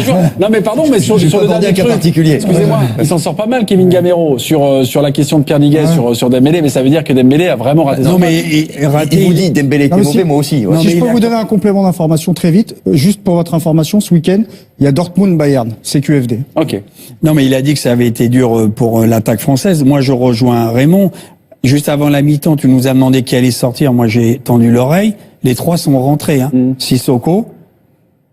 joueurs. Non, mais pardon, mais sur le dernier truc, particulier. Excusez-moi, il s'en sort pas mal, Kevin Gamero, sur la question de Pierre Niguez, sur Dembélé, mais ça veut dire que Dembélé a vraiment raté. Non, mais il vous dit Dembélé était mauvais, moi aussi. Ouais. Si je peux vous donner un complément d'information très vite, juste pour votre information, ce week-end, il y a Dortmund-Bayern, CQFD. Ok. Non, mais il a dit que ça avait été dur pour l'attaque française. Moi, je rejoins Raymond. Juste avant la mi-temps, tu nous as demandé qui allait sortir. Moi, j'ai tendu l'oreille. Les trois sont rentrés. Sissoko,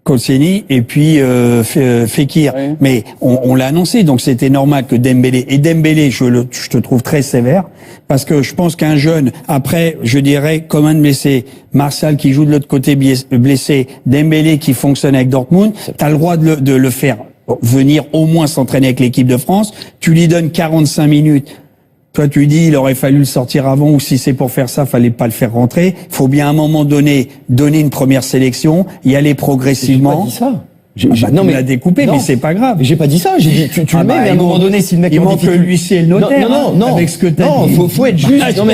Koscielny et puis Fekir. Oui. Mais on l'a annoncé, donc c'était normal que Dembélé. Et Dembélé, je te trouve très sévère, parce que je pense qu'un jeune, après, je dirais, comme un blessé, Martial qui joue de l'autre côté blessé, Dembélé qui fonctionne avec Dortmund, t'as le droit de le faire venir au moins s'entraîner avec l'équipe de France. Tu lui donnes 45 minutes. Toi, tu dis, il aurait fallu le sortir avant, ou si c'est pour faire ça, fallait pas le faire rentrer. Faut bien à un moment donné donner une première sélection, y aller progressivement. J'ai pas dit ça. Non, mais l'a découpé, mais c'est pas grave. J'ai pas dit ça. J'ai dit, tu le mets, mais à un moment donné, si le mec il manque que l'huissier et le notaire. Non, avec ce que t'as dit. Non, faut être juste. Non,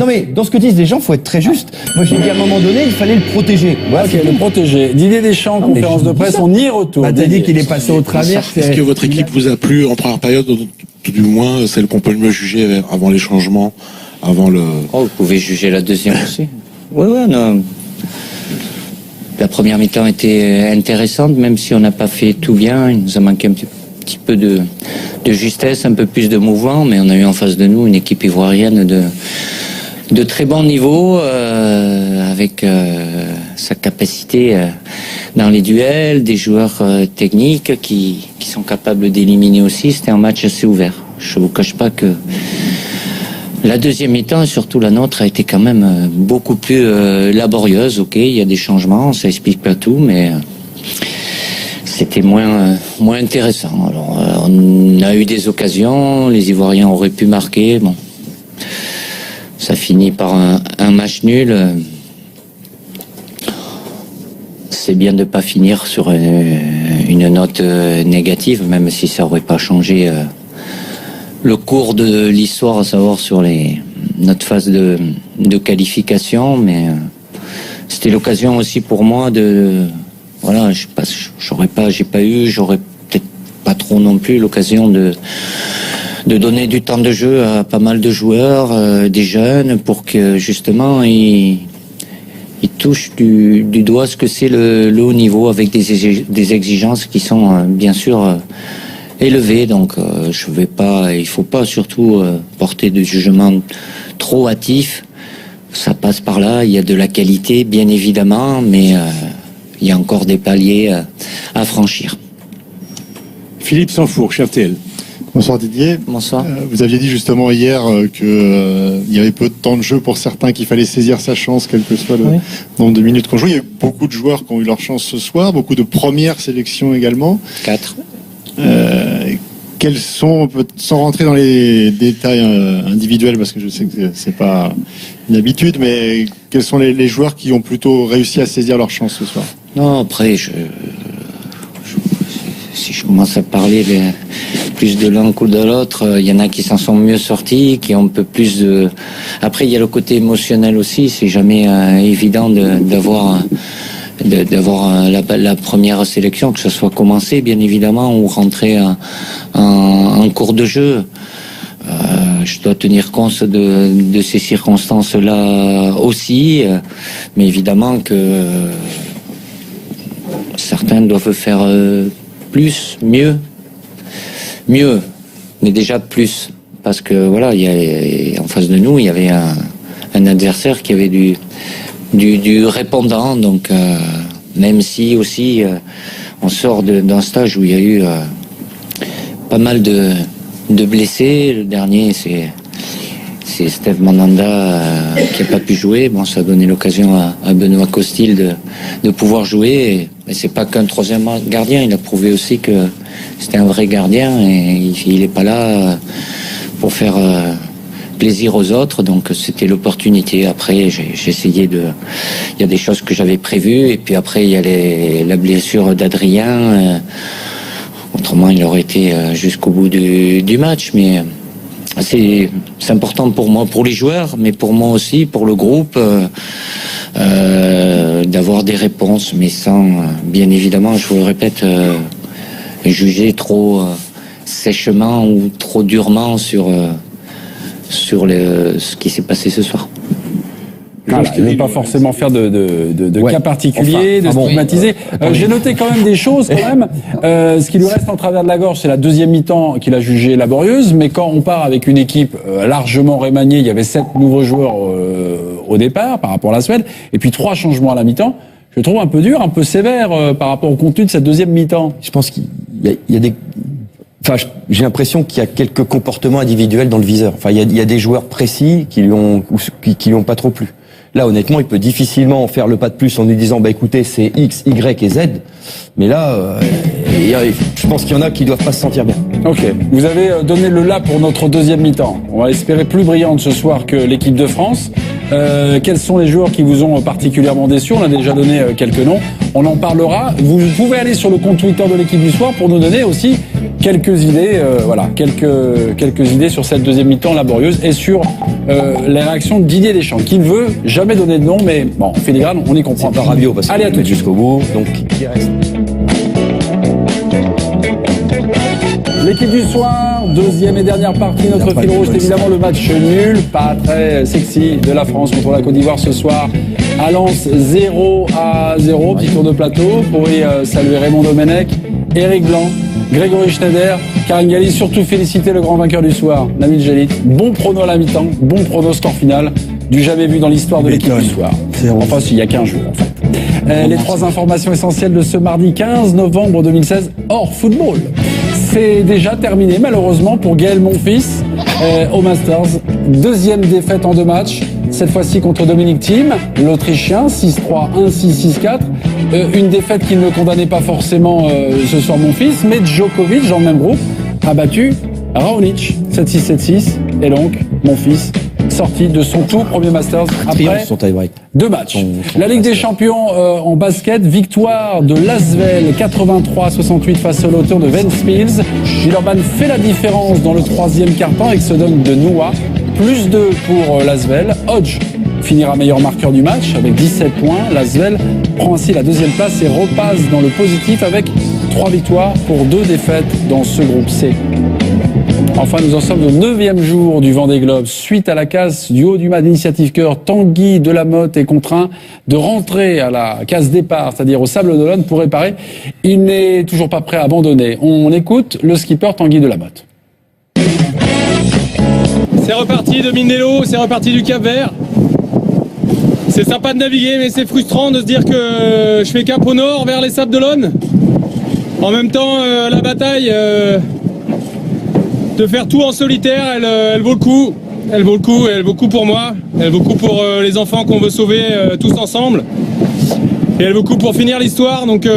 mais dans ce que disent les gens, faut être très juste. Moi, j'ai dit à un moment donné, il fallait le protéger. Voilà, le protéger. Didier Deschamps, conférence de presse, on y retourne. T'as dit qu'il est passé au travers. Est-ce que votre équipe vous a plu en première période, tout du moins celle qu'on peut le mieux juger avant les changements, avant le... Vous pouvez juger la deuxième aussi. Oui, non. La première mi-temps était intéressante, même si on n'a pas fait tout bien. Il nous a manqué un petit peu de justesse, un peu plus de mouvement, mais on a eu en face de nous une équipe ivoirienne de très bon niveau, avec sa capacité dans les duels, des joueurs techniques qui sont capables d'éliminer aussi. C'était un match assez ouvert. Je ne vous cache pas que la deuxième mi-temps, et surtout la nôtre, a été quand même beaucoup plus laborieuse. Ok, il y a des changements, ça explique pas tout, mais c'était moins intéressant. Alors, on a eu des occasions, les Ivoiriens auraient pu marquer. Bon, ça finit par un match nul. C'est bien de ne pas finir sur une note négative, même si ça n'aurait pas changé le cours de l'histoire, à savoir sur notre phase de qualification. Mais c'était l'occasion aussi pour moi voilà, j'aurais peut-être pas trop non plus l'occasion de donner du temps de jeu à pas mal de joueurs, des jeunes, pour que justement ils touchent du doigt ce que c'est le haut niveau, avec des exigences qui sont bien sûr élevé, donc il faut pas surtout porter de jugement trop hâtif. Ça passe par là, il y a de la qualité, bien évidemment, mais il y a encore des paliers à franchir. Philippe Sanfour, chez RTL. Bonsoir Didier. Bonsoir. Vous aviez dit justement hier que il y avait peu de temps de jeu pour certains, qu'il fallait saisir sa chance, quel que soit le nombre de minutes qu'on joue. Il y a eu beaucoup de joueurs qui ont eu leur chance ce soir, beaucoup de premières sélections également. 4. Quels sont, sans rentrer dans les détails individuels, parce que je sais que c'est pas une habitude, mais quels sont les joueurs qui ont plutôt réussi à saisir leur chance ce soir? Non, après, si je commence à parler plus de l'un que de l'autre, il y en a qui s'en sont mieux sortis, qui ont un peu plus de... Après, il y a le côté émotionnel aussi. C'est jamais évident d'avoir la première sélection, que ce soit commencer, bien évidemment, ou rentrer en cours de jeu. Je dois tenir compte de ces circonstances-là aussi, mais évidemment que certains doivent faire plus, mieux, mais déjà plus, parce que voilà, en face de nous, il y avait un adversaire qui avait du répondant, donc même si aussi on sort d'un stage où il y a eu pas mal de blessés. Le dernier, c'est Steve Mandanda qui n'a pas pu jouer. Bon, ça a donné l'occasion à Benoît Costil de pouvoir jouer. Mais c'est pas qu'un troisième gardien. Il a prouvé aussi que c'était un vrai gardien et il n'est pas là pour faire plaisir aux autres. Donc c'était l'opportunité. Après, j'ai essayé il y a des choses que j'avais prévues et puis après il y a la blessure d'Adrien. Autrement, il aurait été jusqu'au bout du match, mais c'est important pour moi, pour les joueurs, mais pour moi aussi, pour le groupe, d'avoir des réponses, mais sans, bien évidemment, je vous le répète, juger trop sèchement ou trop durement sur ce qui s'est passé ce soir. Voilà, ne pas forcément faire de cas particuliers, de stigmatiser. J'ai noté quand même des choses, quand même. Ce qui lui reste en travers de la gorge, c'est la deuxième mi-temps qu'il a jugée laborieuse. Mais quand on part avec une équipe largement remaniée, il y avait 7 nouveaux joueurs au départ par rapport à la Suède, et puis 3 changements à la mi-temps. Je le trouve un peu dur, un peu sévère par rapport au contenu de cette deuxième mi-temps. Je pense qu'il y a des... Enfin, j'ai l'impression qu'il y a quelques comportements individuels dans le viseur. Enfin, il y a des joueurs précis qui lui ont pas trop plu. Là, honnêtement, il peut difficilement faire le pas de plus en lui disant, bah écoutez, c'est X, Y et Z. Mais là, je pense qu'il y en a qui doivent pas se sentir bien. Ok. Vous avez donné le là pour notre deuxième mi-temps. On va espérer plus brillante ce soir que l'équipe de France. Quels sont les joueurs qui vous ont particulièrement déçus? On a déjà donné quelques noms. On en parlera. Vous pouvez aller sur le compte Twitter de l'équipe du soir pour nous donner aussi quelques idées, quelques idées sur cette deuxième mi-temps laborieuse et sur les réactions de Didier Deschamps, qui ne veut jamais donner de nom, mais bon, en filigrane, on y comprend. C'est pas Rabiot, parce allez, à tout de suite jusqu'au bout, donc qui reste. L'équipe du soir, deuxième et dernière partie, notre fil rouge, c'est évidemment le match nul, pas très sexy de la France contre la Côte d'Ivoire ce soir. À Lens, 0-0, petit tour de plateau pour y saluer Raymond Domenech, Éric Blanc, Grégory Schneider, Karim Galli, surtout féliciter le grand vainqueur du soir, Nabil Djellit. Bon prono à la mi-temps, bon prono score final, du jamais vu dans l'histoire de l'équipe du soir. Enfin, il y a 15 jours en fait. Les 3 informations essentielles de ce mardi 15 novembre 2016 hors football. C'est déjà terminé malheureusement pour Gaël Monfils au Masters. Deuxième défaite en 2 matchs, cette fois-ci contre Dominic Thiem, l'Autrichien, 6-3, 1-6, 6-4. Une défaite qui ne condamnait pas forcément ce soir Monfils, mais Djokovic, dans le même groupe, a battu Raonic, 7-6, 7-6. Et donc, Monfils sorti de son tout premier Masters après son tie-break. 2 matchs. La Ligue des Champions en basket, victoire de Lasvel 83-68 face au Lothar de Ventspils. Villeurbanne fait la différence dans le 3e quart-temps avec ce dunk de Noah. Plus 2 pour Lasvel. Hodge finira meilleur marqueur du match avec 17 points. Lasvel prend ainsi la 2e place et repasse dans le positif avec 3 victoires pour 2 défaites dans ce groupe C. Enfin, nous en sommes au 9e jour du Vendée Globe. Suite à la casse du haut du mât d'Initiative Cœur, Tanguy Delamotte est contraint de rentrer à la case départ, c'est-à-dire au Sable d'Olonne, pour réparer. Il n'est toujours pas prêt à abandonner. On écoute le skipper Tanguy Delamotte. C'est reparti de Mindelo, c'est reparti du Cap-Vert. C'est sympa de naviguer, mais c'est frustrant de se dire que je fais cap au nord vers les Sables d'Olonne. En même temps, la bataille, de faire tout en solitaire, elle vaut le coup. Elle vaut le coup, elle vaut le coup pour moi. Elle vaut le coup pour les enfants qu'on veut sauver tous ensemble. Et elle vaut le coup pour finir l'histoire. Donc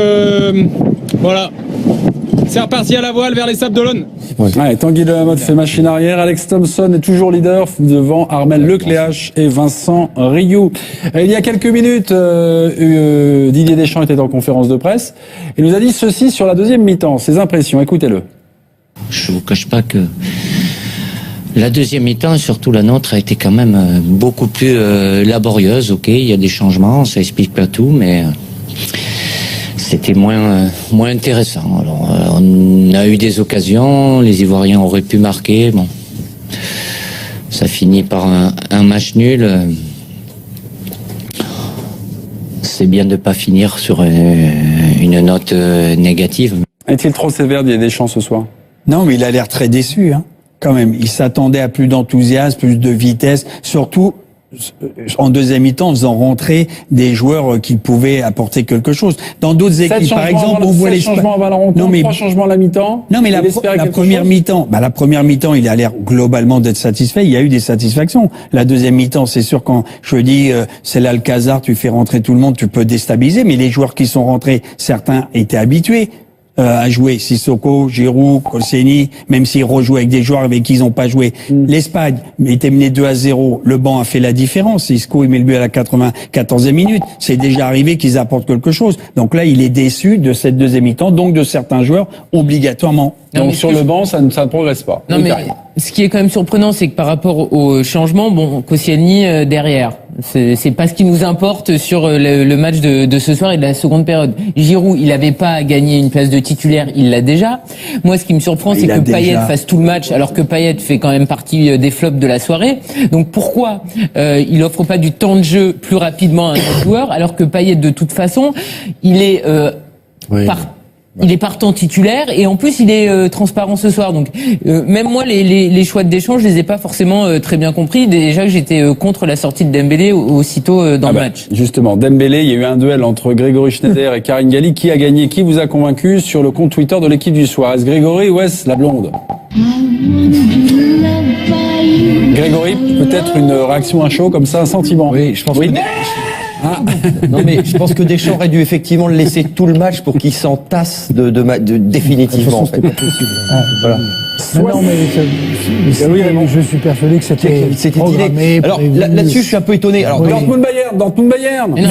voilà. C'est reparti à la voile vers les Sables d'Olonne. Ouais, Tanguy Delamotte fait machine arrière. Alex Thompson est toujours leader devant Armel Lecléache et Vincent Rioux. Il y a quelques minutes, Didier Deschamps était en conférence de presse et nous a dit ceci sur la deuxième mi-temps. Ses impressions, écoutez-le. Je vous cache pas que la deuxième mi-temps, et surtout la nôtre, a été quand même beaucoup plus laborieuse. Ok, il y a des changements, ça explique pas tout, mais c'était moins intéressant. Alors, on a eu des occasions, les Ivoiriens auraient pu marquer. Bon, ça finit par un match nul. C'est bien de pas finir sur une note négative. Est-il trop sévère, Didier Deschamps, ce soir? Non, mais il a l'air très déçu, hein, quand même. Il s'attendait à plus d'enthousiasme, plus de vitesse, surtout en deuxième mi-temps, en faisant rentrer des joueurs qui pouvaient apporter quelque chose. Dans d'autres équipes, par exemple, on voit les changements avant la rencontre, 3 changements à la mi-temps. Non, mais la première mi-temps, la première mi-temps, il a l'air globalement d'être satisfait. Il y a eu des satisfactions. La deuxième mi-temps, c'est sûr, quand je dis c'est l'Alcazar, tu fais rentrer tout le monde, tu peux déstabiliser. Mais les joueurs qui sont rentrés, certains étaient habitués à jouer. Sissoko, Giroud, Koscielny, même s'ils rejouent avec des joueurs avec qui ils n'ont pas joué. L'Espagne était mené 2-0. Le banc a fait la différence. Isco, il met le but à la 94e minute. C'est déjà arrivé qu'ils apportent quelque chose. Donc là, il est déçu de cette deuxième mi-temps, donc de certains joueurs, obligatoirement. Donc sur le banc, ça ne progresse pas. Non, mais ce qui est quand même surprenant, c'est que par rapport au changement, bon, Koscielny derrière, c'est pas ce qui nous importe sur le match de ce soir et de la seconde période. Giroud, il avait pas à gagner une place de titulaire, il l'a déjà. Moi, ce qui me surprend, c'est que Payet fasse tout le match, alors que Payet fait quand même partie des flops de la soirée. Donc pourquoi il offre pas du temps de jeu plus rapidement à un autre joueur, alors que Payet, de toute façon, il est il est partant titulaire et en plus il est transparent ce soir. Donc même moi les choix de Deschamps, je les ai pas forcément très bien compris. Déjà que j'étais contre la sortie de Dembélé aussitôt dans le match. Justement, Dembélé, il y a eu un duel entre Grégory Schneider et Karine Galli. Qui a gagné? Qui vous a convaincu sur le compte Twitter de l'équipe du soir? Est-ce Grégory ou est-ce la blonde? Grégory, peut-être une réaction à chaud comme ça, un sentiment. Oui, je pense que non, mais je pense que Deschamps aurait dû effectivement le laisser tout le match pour qu'il s'entasse définitivement. En fait. Voilà. Non, mais je suis persuadé que c'était programmé. Alors là-dessus, je suis un peu étonné. Alors Dortmund-Bayern. Mais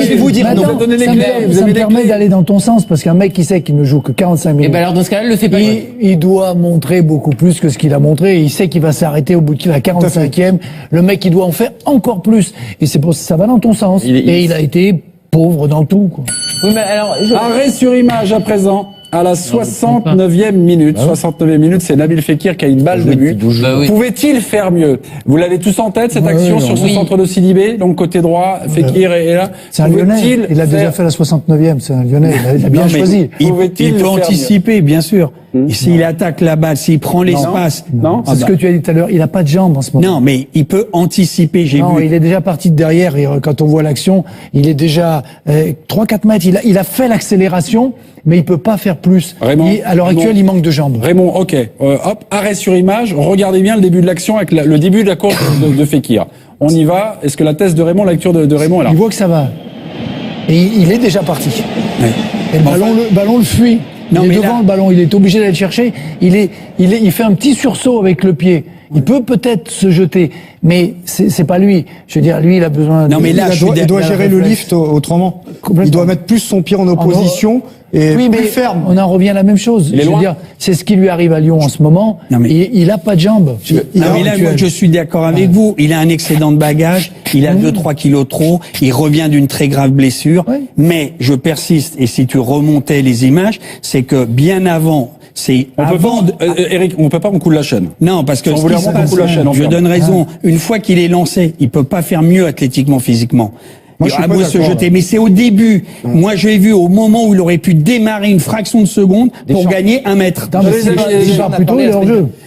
je vais vous dire, ça me permet d'aller dans ton sens, parce qu'un mec qui sait qu'il ne joue que 45 minutes. Et ben alors dans ce cas-là, il le fait pas. Il doit montrer beaucoup plus que ce qu'il a montré. Il sait qu'il va s'arrêter au bout de la 45e. Le mec, il doit en faire encore plus. Et c'est pour ça va dans ton sens. Et il a été pauvre dans tout, quoi. Oui, mais alors, arrêt sur image à présent. À la 69e minute, 69e minute, c'est Nabil Fekir qui a une balle de but. Pouvait-il faire mieux? Vous l'avez tous en tête, cette action sur ce centre de Sidibé, donc côté droit, Fekir est là. C'est un Lyonnais. Il a déjà fait la 69e, c'est un Lyonnais. Il a bien choisi. Il peut anticiper, bien sûr. S'il attaque la balle, s'il prend l'espace. Non, c'est ce que tu as dit tout à l'heure. Il n'a pas de jambes en ce moment. Non, mais il peut anticiper. Non, il est déjà parti de derrière. Et quand on voit l'action, il est déjà 3-4 mètres. Il a fait l'accélération, mais il peut pas faire plus. À l'heure actuelle, il manque de jambes. Raymond, ok. Hop, arrêt sur image. Regardez bien le début de l'action avec le début de la course de Fekir. On y va. Est-ce que la thèse de Raymond, la lecture de Raymond est là? Il voit que ça va. Et il est déjà parti. Ouais. Et le ballon le fuit. Il est devant le ballon, il est obligé d'aller le chercher. Il fait un petit sursaut avec le pied. Il peut peut-être se jeter, mais c'est pas lui. Je veux dire, lui, il a besoin. Non, mais là, il doit gérer le lift autrement. Il doit mettre plus son pied en opposition et plus ferme. On en revient à la même chose. Je veux dire, c'est ce qui lui arrive à Lyon en ce moment. Il a pas de jambes. Moi, je suis d'accord avec vous. Il a un excédent de bagages. Il a 2-3 kilos trop. Il revient d'une très grave blessure. Mais je persiste. Et si tu remontais les images, c'est que bien avant c'est Eric, on peut pas on coule la chaîne. Non, parce que on voulait remonter, on coule la chaîne. je donne raison. Une fois qu'il est lancé, il peut pas faire mieux athlétiquement, physiquement. Moi, je suis à pas beau se d'accord, jeter, là. mais c'est au début. Moi, je l'ai vu au moment où il aurait pu démarrer une fraction de seconde pour gagner 1 mètre.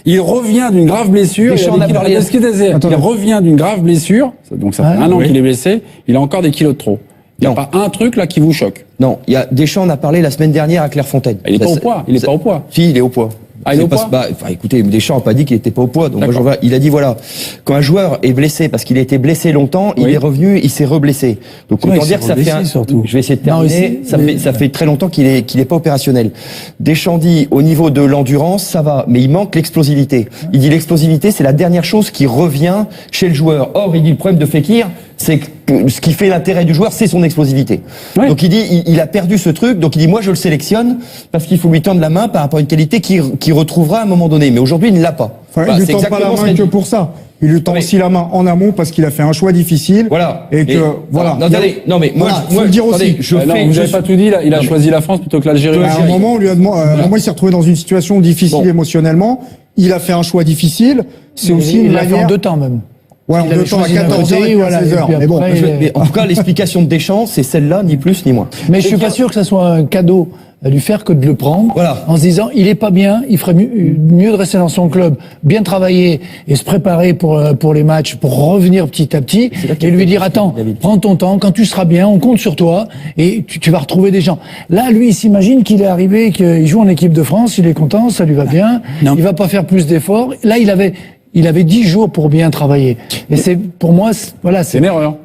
Il revient d'une grave blessure. Il revient d'une grave blessure. Donc ça fait 1 an qu'il est blessé. Il a encore des kilos de trop. Il n'y a pas un truc là qui vous choque. Non, il y a Deschamps, on a parlé la semaine dernière à Clairefontaine. Il est pas au poids. Il est pas au poids. Si, il est au poids. Ah, il est au poids. Écoutez, Deschamps n'a pas dit qu'il était pas au poids. Donc moi, il a dit voilà, quand un joueur est blessé parce qu'il a été blessé longtemps, il est revenu, il s'est reblessé. Donc autant dire que ça fait je vais essayer de terminer. Ça fait très longtemps qu'il est pas opérationnel. Deschamps dit au niveau de l'endurance, ça va, mais il manque l'explosivité. Il dit l'explosivité, c'est la dernière chose qui revient chez le joueur. Or, il dit le problème de Fekir, c'est que ce qui fait l'intérêt du joueur, c'est son explosivité. Ouais. Donc il dit, il a perdu ce truc, donc il dit, moi je le sélectionne parce qu'il faut lui tendre la main par rapport à une qualité qu'il retrouvera à un moment donné. Mais aujourd'hui, il ne l'a pas. Enfin, il lui tend pas la main que pour ça. Il lui tend aussi la main en amont parce qu'il a fait un choix difficile. Voilà. Et que, voilà. Non, mais moi, faut le dire aussi. Vous n'avez pas tout dit, là. Il a choisi la France plutôt que l'Algérie. À un moment, on lui a demandé, il s'est retrouvé dans une situation difficile émotionnellement. Il a fait un choix difficile. C'est aussi une manière. Il l'a fait en 2 temps même. Ouais, en 2 temps, à 14h et à 16h. Mais bon. Mais en tout cas, l'explication de Deschamps, c'est celle-là, ni plus ni moins. Mais je suis pas sûr que ça soit un cadeau à lui faire que de le prendre en se disant il est pas bien, il ferait mieux de rester dans son club, bien travailler et se préparer pour les matchs, pour revenir petit à petit et lui dire attends, prends ton temps, quand tu seras bien, on compte sur toi et tu vas retrouver des gens. Là, lui, il s'imagine qu'il est arrivé, qu'il joue en équipe de France, il est content, ça lui va bien, il va pas faire plus d'efforts. Là, il avait 10 jours pour bien travailler. Et c'est, pour moi, c'est une erreur.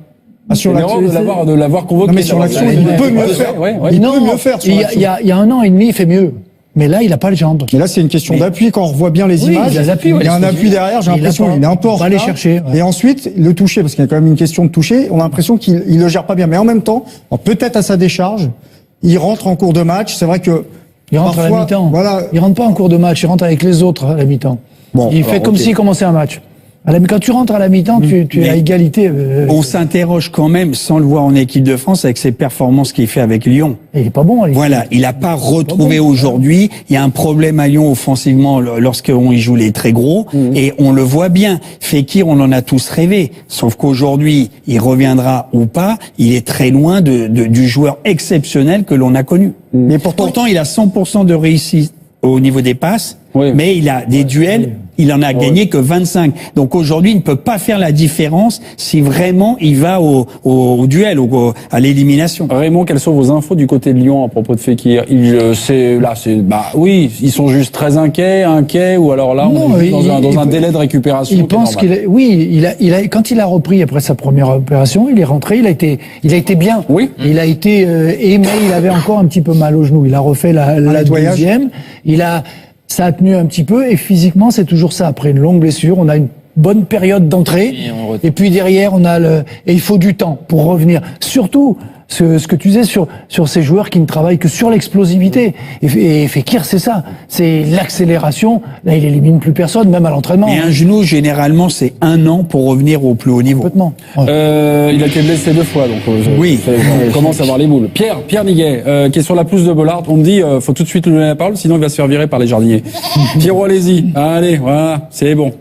Sur l'action de l'avoir convoqué. Non, mais sur l'action, il peut mieux faire. Il peut mieux faire. Il y a 1 an et demi, il fait mieux. Mais là, il a pas les jambes. Mais là, c'est une question d'appui. Quand on revoit bien les images, il y a un appui derrière. J'ai l'impression qu'il est un peu en retard. Aller chercher. Et ensuite, le toucher, parce qu'il y a quand même une question de toucher. On a l'impression qu'il le gère pas bien. Mais en même temps, peut-être à sa décharge, il rentre en cours de match. C'est vrai que il rentre à la mi-temps. Voilà. Il rentre pas en cours de match. Il rentre avec les autres à la mi-temps. Bon, il fait comme s'il commençait un match. Quand tu rentres à la mi-temps, tu es à égalité. On s'interroge quand même, sans le voir en équipe de France, avec ses performances qu'il fait avec Lyon. Et il est pas bon. Voilà, il n'a pas retrouvé aujourd'hui. Il y a un problème à Lyon offensivement lorsqu'on y joue les très gros, et on le voit bien. Fekir, on en a tous rêvé. Sauf qu'aujourd'hui, il reviendra ou pas, il est très loin du joueur exceptionnel que l'on a connu. Mais pourtant, il a 100% de réussite au niveau des passes, mais il a des duels. Il en a gagné que 25. Donc aujourd'hui, il ne peut pas faire la différence si vraiment il va au duel, à l'élimination. Raymond, quelles sont vos infos du côté de Lyon à propos de Fekir? Oui, ils sont juste très inquiets, ou alors là, on est dans un délai de récupération. Il pense quand il a repris après sa première opération, il est rentré, il a été bien. Oui. Il a été aimé, il avait encore un petit peu mal au genou. Il a refait la deuxième. Ça a tenu un petit peu et physiquement c'est toujours ça. Après une longue blessure, on a une bonne période d'entrée et puis derrière on a et il faut du temps pour revenir. Surtout ce que tu disais sur ces joueurs qui ne travaillent que sur l'explosivité. Et Fekir, c'est ça, c'est l'accélération. Là, il élimine plus personne, même à l'entraînement. Et un genou, généralement, c'est 1 an pour revenir au plus haut niveau. Complètement. Il a été blessé 2 fois, donc on commence à avoir les boules. Pierre Niguet, qui est sur la pelouse de Bollaert, on me dit, faut tout de suite lui donner la parole, sinon il va se faire virer par les jardiniers. Pierrot, allez-y. Allez, voilà, c'est bon.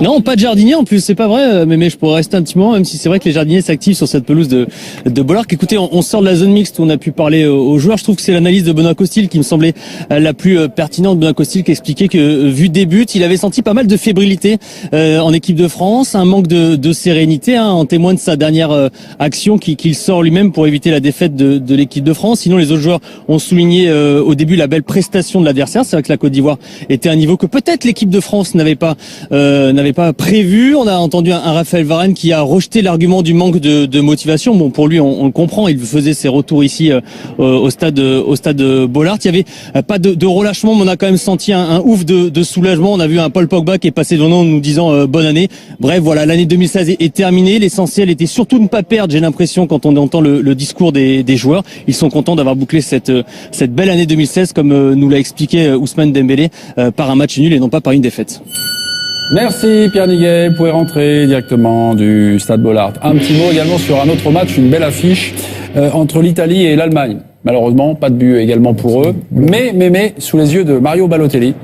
Non, pas de jardinier en plus, c'est pas vrai, mais je pourrais rester un petit moment, même si c'est vrai que les jardiniers s'activent sur cette pelouse de Bollaert. Écoutez, on sort de la zone mixte où on a pu parler aux joueurs. Je trouve que c'est l'analyse de Benoît Costil qui me semblait la plus pertinente. Benoît Costil qui expliquait que, vu des buts, il avait senti pas mal de fébrilité en équipe de France, un manque de sérénité, en témoin de sa dernière action qu'il sort lui-même pour éviter la défaite de l'équipe de France. Sinon, les autres joueurs ont souligné au début la belle prestation de l'adversaire. C'est vrai que la Côte d'Ivoire était à un niveau que peut-être l'équipe de France n'avait pas prévu. On a entendu un Raphaël Varane qui a rejeté l'argument du manque de motivation. Bon, pour lui, on le comprend. Il faisait ses retours ici au stade Bollaert. Il y avait pas de relâchement, mais on a quand même senti un ouf de soulagement. On a vu un Paul Pogba qui est passé devant nous nous disant bonne année. Bref, voilà, l'année 2016 est terminée. L'essentiel était surtout de ne pas perdre. J'ai l'impression quand on entend le discours des joueurs, ils sont contents d'avoir bouclé cette belle année 2016, comme nous l'a expliqué Ousmane Dembélé, par un match nul et non pas par une défaite. Merci Pierre Niguet, vous pouvez rentrer directement du stade Bollaert. Un petit mot également sur un autre match, une belle affiche entre l'Italie et l'Allemagne. Malheureusement, pas de but également pour eux. Mais, sous les yeux de Mario Balotelli,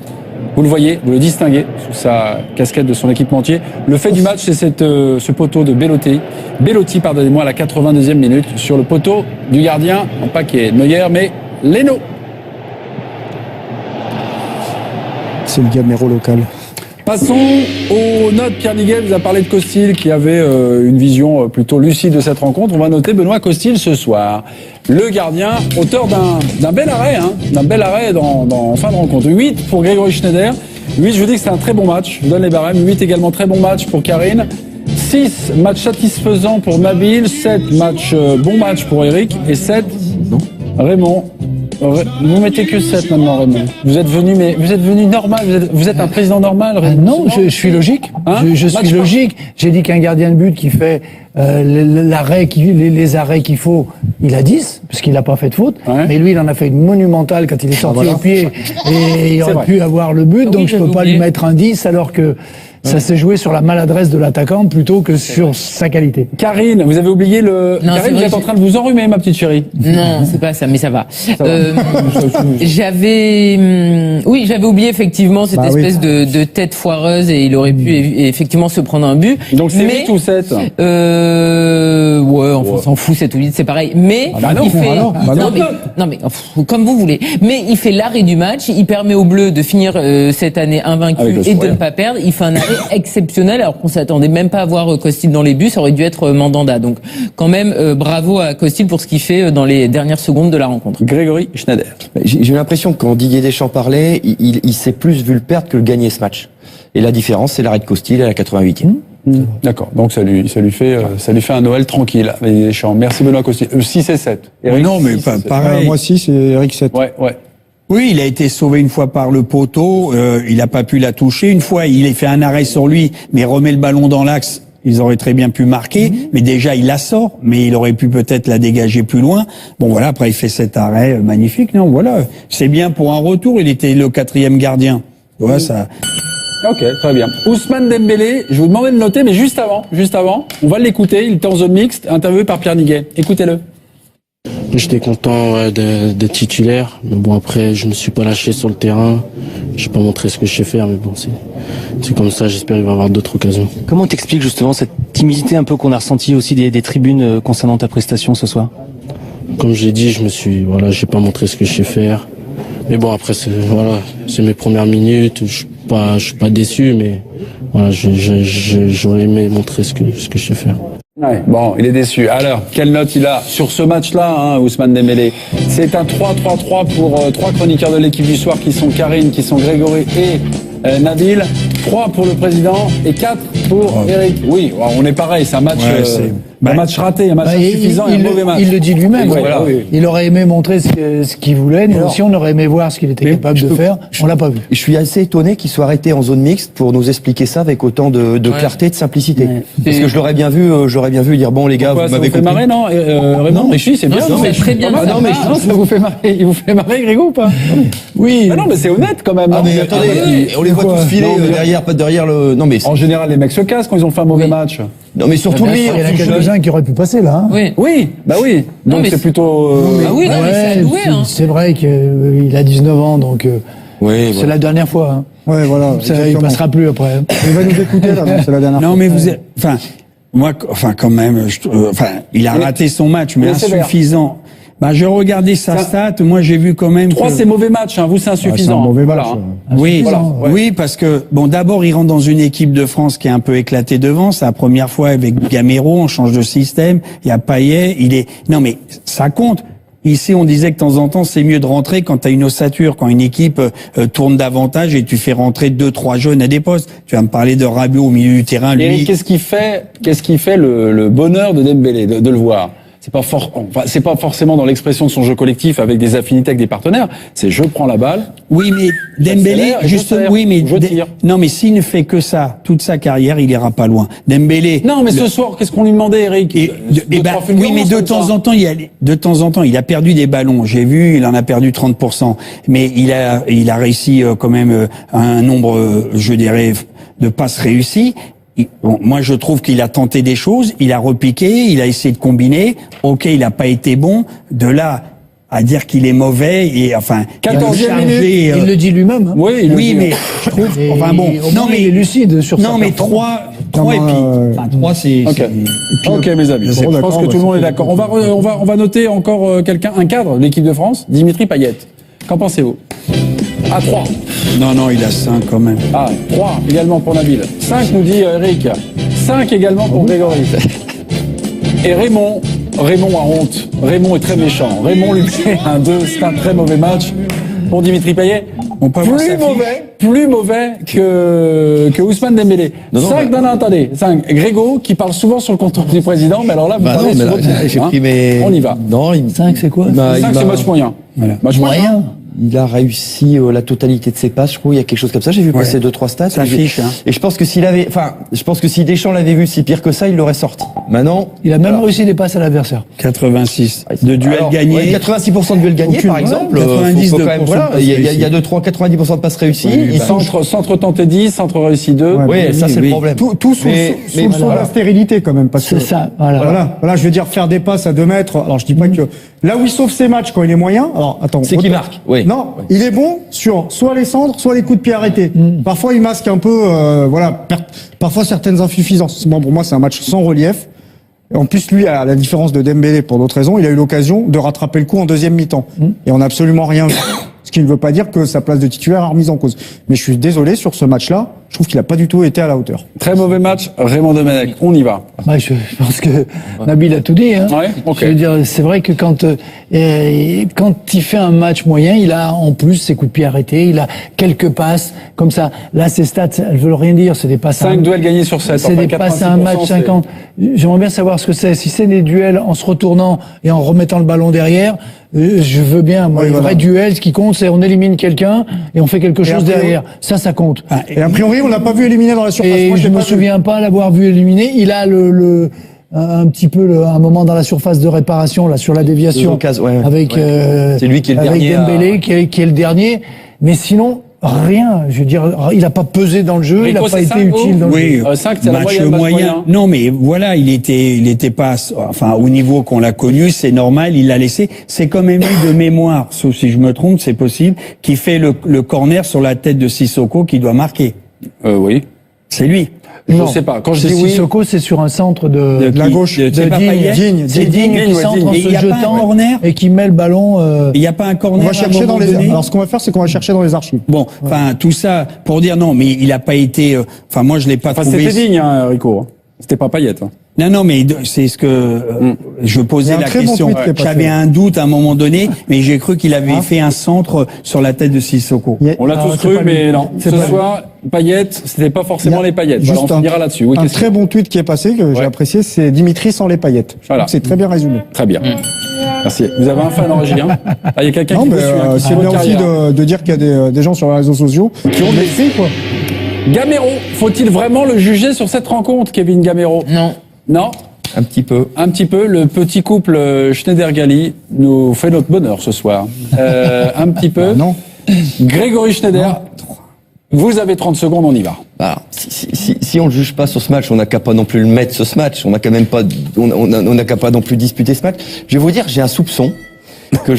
vous le voyez, vous le distinguez sous sa casquette de son équipementier. Le fait du match, c'est ce poteau de Belotti, pardonnez-moi, à la 82e minute, sur le poteau du gardien, non pas qui est Neuer, mais Leno. C'est le Gamero local. Passons aux notes. Pierre Niguel vous a parlé de Costil qui avait une vision plutôt lucide de cette rencontre. On va noter Benoît Costil ce soir. Le gardien, auteur d'un bel arrêt, en fin de rencontre. 8 pour Grégory Schneider. 8, je vous dis que c'est un très bon match. Je vous donne les barèmes. 8 également très bon match pour Karine. 6 matchs satisfaisants pour Nabil. 7 bon match pour Eric. Et 7, Raymond. Vous mettez que 7 maintenant, Raymond. Vous êtes venu normal, vous êtes un président normal, Raymond. Non, je suis logique. Je suis logique. J'ai dit qu'un gardien de but qui fait les arrêts qu'il faut, il a 10, parce qu'il n'a pas fait de faute. Ouais. Mais lui, il en a fait une monumentale quand il est sorti au pied. Et il aurait pu avoir le but, donc je peux pas lui mettre un 10 alors que ça s'est joué sur la maladresse de l'attaquant plutôt que sur sa qualité. Karine, vous avez oublié le... Non, Karine, vous êtes en train de vous enrhumer, ma petite chérie. Non, c'est pas ça, mais ça va. J'avais oublié effectivement cette espèce de tête foireuse et il aurait pu effectivement se prendre un but. Donc c'est 8 ou 7 ouais, on s'en fout, 7 ou 8, c'est pareil. Mais il fait... comme vous voulez. Mais il fait l'arrêt du match, il permet aux Bleus de finir cette année invaincu et de ne pas perdre. Il fait un arrêt exceptionnel alors qu'on s'attendait même pas à voir Costil dans les buts, ça aurait dû être Mandanda. Donc quand même bravo à Costil pour ce qu'il fait dans les dernières secondes de la rencontre. Grégory Schneider. J'ai l'impression que quand Didier Deschamps parlait, il s'est plus vu le perdre que le gagner ce match. Et la différence, c'est l'arrêt de Costil à la 88e. D'accord, donc ça lui fait un Noël tranquille. Deschamps. Merci Benoît Costil. 6 et 7. Eric, non, mais pareil. Moi 6 et Eric 7. Ouais. Oui, il a été sauvé une fois par le poteau, il n'a pas pu la toucher. Une fois, il a fait un arrêt sur lui, mais remet le ballon dans l'axe. Ils auraient très bien pu marquer, mais déjà il la sort, mais il aurait pu peut-être la dégager plus loin. Bon voilà, après il fait cet arrêt magnifique. Non, voilà, c'est bien pour un retour. Il était le 4e gardien. Voilà, ça. Ok, très bien. Ousmane Dembélé, je vous demandais de noter, mais juste avant, on va l'écouter. Il était en zone mixte, interviewé par Pierre Niguel. Écoutez-le. J'étais content d'être titulaire, mais bon après je me suis pas lâché sur le terrain, j'ai pas montré ce que je sais faire, mais bon c'est comme ça, j'espère qu'il va y avoir d'autres occasions. Comment t'expliques justement cette timidité un peu qu'on a ressentie aussi des tribunes concernant ta prestation ce soir? Comme j'ai dit, j'ai pas montré ce que je sais faire, mais bon après c'est mes premières minutes, je suis pas déçu, mais voilà, j'aurais aimé montrer ce que je sais faire. Ouais, bon, il est déçu. Alors, quelle note il a sur ce match-là, Ousmane Dembélé? C'est un 3-3-3 pour 3 chroniqueurs de l'équipe du soir qui sont Karine, qui sont Grégory et Nabil. 3 pour le président et 4 pour Eric. Oui, on est pareil, c'est un match, un match raté, un match insuffisant et un mauvais match. Il le dit lui-même. Il aurait aimé montrer ce qu'il voulait. Nous aussi, on aurait aimé voir ce qu'il était capable de faire. On l'a pas vu. Je suis assez étonné qu'il soit arrêté en zone mixte pour nous expliquer ça avec autant de clarté, de simplicité. Ouais. Parce que je l'aurais bien vu dire bon les gars, vous m'avez fait marrer, non Raymond, mais c'est bien. Non, c'est très bien. Non, mais ça vous fait marrer. Il vous fait marrer, Grégo, ou pas? Oui. Non, mais c'est honnête quand même. Ah mais attendez, on les voit tous filer derrière le. Non mais en général, les mecs se cassent quand ils ont fait un mauvais match. Non mais surtout lui, il y en a quelques-uns qui auraient pu passer là. Oui. Donc c'est plutôt. C'est vrai qu'il a 19 ans, donc c'est la dernière fois. Ouais, voilà. Il passera plus après. Il va nous écouter là, c'est la dernière fois. Non mais quand même, il a raté son match, mais insuffisant. Je regardais sa stat, moi j'ai vu quand même 3 c'est mauvais match, vous c'est insuffisant. C'est un mauvais match. Oui, parce que d'abord il rentre dans une équipe de France qui est un peu éclatée devant, c'est la première fois avec Gamero, on change de système, il y a Payet, non mais ça compte. Ici, on disait que de temps en temps, c'est mieux de rentrer quand tu as une ossature, quand une équipe tourne davantage et tu fais rentrer 2-3 jeunes à des postes. Tu vas me parler de Rabiot au milieu du terrain, lui. Et qu'est-ce qui fait le bonheur de Dembélé de le voir? C'est pas forcément dans l'expression de son jeu collectif avec des affinités avec des partenaires. C'est je prends la balle. Oui, mais Dembélé, non, mais s'il ne fait que ça toute sa carrière, il ira pas loin. Dembélé. Non, mais ce soir, qu'est-ce qu'on lui demandait, Eric? Oui, mais de temps en temps, il a perdu des ballons. J'ai vu, il en a perdu 30%. Mais il a réussi quand même un nombre, je dirais, de passes réussies. Moi, je trouve qu'il a tenté des choses, il a repiqué, il a essayé de combiner. Ok, il n'a pas été bon. De là à dire qu'il est mauvais et enfin 14e minute, il le dit lui-même. Hein. Oui, il le dit. mais je trouve enfin bon, non mais il est lucide sur ça. Non mais 3 et puis 3 c'est OK mes amis, je pense que tout le monde est d'accord. On va noter encore quelqu'un, un cadre de l'équipe de France, Dimitri Payet. Qu'en pensez-vous? À 3. Non, il a 5 quand même. Ah, 3 également pour Nabil. 5 nous dit Eric. 5 également pour Grégory. Et Raymond a honte. Raymond est très méchant. Raymond lui met un 2, c'est un très mauvais match pour Dimitri Payet. On peut Plus mauvais que Ousmane Dembélé. 5, non, attendez. 5. Grégo, qui parle souvent sur le compte du président, mais alors là, vous parlez sur votre j'ai pris On y va. Non, 5, c'est quoi? 5, c'est match moyen. Voilà. Match moyen. Il a réussi la totalité de ses passes, je crois. Il y a quelque chose comme ça. J'ai vu passer 2-3 stats. Ça fiche, hein. Et je pense que si Deschamps l'avait vu si pire que ça, il l'aurait sorti. Maintenant. Il a même réussi des passes à l'adversaire. 86 de duels gagnés. 86% de duels gagnés, par exemple. 90 faut quand même, voilà. Il y a 90% de passes réussies. Centre tenté 10, centre réussi 2. Oui, ça c'est le problème. Tout sous le son de la stérilité quand même. C'est ça, voilà, je veux dire, faire des passes à 2 mètres. Alors je dis pas que là où il sauve ses matchs quand il est moyen, alors attends. C'est qu'il marque. Oui. Non, il est bon sur soit les centres, soit les coups de pied arrêtés. Parfois il masque un peu, parfois certaines insuffisances. Bon, pour moi c'est un match sans relief. Et en plus lui, à la différence de Dembélé pour d'autres raisons, il a eu l'occasion de rattraper le coup en deuxième mi-temps. Et on n'a absolument rien vu. Ce qui ne veut pas dire que sa place de titulaire est remise en cause. Mais je suis désolé, sur ce match-là, je trouve qu'il n'a pas du tout été à la hauteur. Très mauvais match, Raymond Domenech. On y va. Ouais, je pense que Nabil a tout dit. Hein. Ouais, okay. Je veux dire, c'est vrai que quand il fait un match moyen, il a en plus ses coups de pied arrêtés, il a quelques passes comme ça. Là, ses stats, elles veulent rien dire. C'est des passes. 5 duels gagnés sur 7. C'est des passes à un match 50. J'aimerais bien savoir ce que c'est. Si c'est des duels en se retournant et en remettant le ballon derrière, je veux bien. Moi, vrai duel, ce qui compte, c'est on élimine quelqu'un et on fait quelque chose derrière. Ça compte. Et a priori, on l'a pas vu éliminer dans la surface. Et moi, je me souviens pas l'avoir vu éliminer. Il a un petit peu un moment dans la surface de réparation là sur la déviation avec c'est lui qui est le avec dernier Dembélé qui est le dernier. Mais sinon rien. Je veux dire, il a pas pesé dans le jeu, il a pas été utile dans le jeu. 5, c'est la match moyenne. moyen. Non, mais voilà, il était pas, enfin, au niveau qu'on l'a connu, c'est normal, il l'a laissé. C'est quand même eu de mémoire, sauf si je me trompe, c'est possible, qui fait le corner sur la tête de Sissoko qui doit marquer. Oui. C'est lui. Je sais pas. Quand je dis oui, Sissoko, c'est sur un centre de la gauche, de Digne. C'est Digne qui centre en se jetant et qui met le ballon. Il n'y a pas un corner. On va chercher dans les. Alors ce qu'on va faire, c'est qu'on va chercher dans les archives. Bon, enfin tout ça pour dire non, mais il a pas été. Enfin moi je l'ai pas trouvé. C'était Digne, hein, Rico. C'était pas Payet. Hein. Non, mais c'est ce que je posais la question. Bon j'avais un doute à un moment donné, mais j'ai cru qu'il avait fait un centre sur la tête de Sissoko. On l'a tous cru, mais non. Ce soir, Payet, c'était pas forcément les paillettes. Voilà, on finira là-dessus. Oui, un très bon tweet qui est passé, que j'ai apprécié, c'est Dimitri sans les paillettes. Voilà. C'est très bien résumé. Très bien. Merci. Vous avez un fan, Julien? Il y a quelqu'un qui vous suit. C'est bien aussi de dire qu'il y a des gens sur les réseaux sociaux qui ont des faits, quoi. Gamero, faut-il vraiment le juger sur cette rencontre, Kevin Gamero? Non. Un petit peu. Le petit couple Schneider-Gali nous fait notre bonheur ce soir. Un petit peu. Non. Grégory Schneider, vous avez 30 secondes, on y va. Alors, si on le juge pas sur ce match, on n'a qu'à pas non plus le mettre sur ce match. On n'a quand même pas, on n'a qu'à pas non plus disputer ce match. Je vais vous dire, j'ai un soupçon que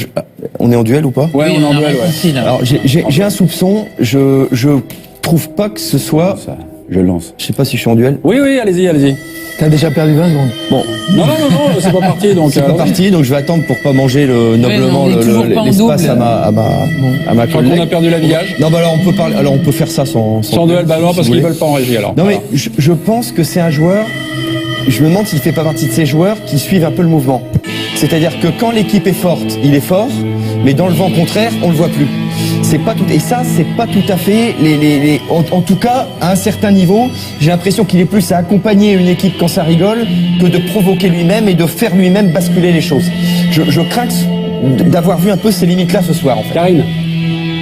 on est en duel ou pas? Ouais, on est en duel, ouais. Alors, j'ai un soupçon, je trouve pas que ce soit. Je lance. Je sais pas si je suis en duel. Oui, allez-y. T'as déjà perdu 20 secondes. Bon. Non, c'est pas parti, donc. C'est pas parti, donc je vais attendre pour pas manger noblement l'espace à ma collègue. On a perdu l'habillage. Non, bah alors on peut faire ça sans duel, bah non, parce qu'ils veulent pas en régie, alors. Non, mais je pense que c'est un joueur, je me demande s'il fait pas partie de ces joueurs qui suivent un peu le mouvement. C'est-à-dire que quand l'équipe est forte, il est fort, mais dans le vent contraire, on le voit plus. C'est pas tout, et ça, c'est pas tout à fait en tout cas, à un certain niveau, j'ai l'impression qu'il est plus à accompagner une équipe quand ça rigole que de provoquer lui-même et de faire lui-même basculer les choses. Je crains d'avoir vu un peu ces limites-là ce soir, en fait. Karine.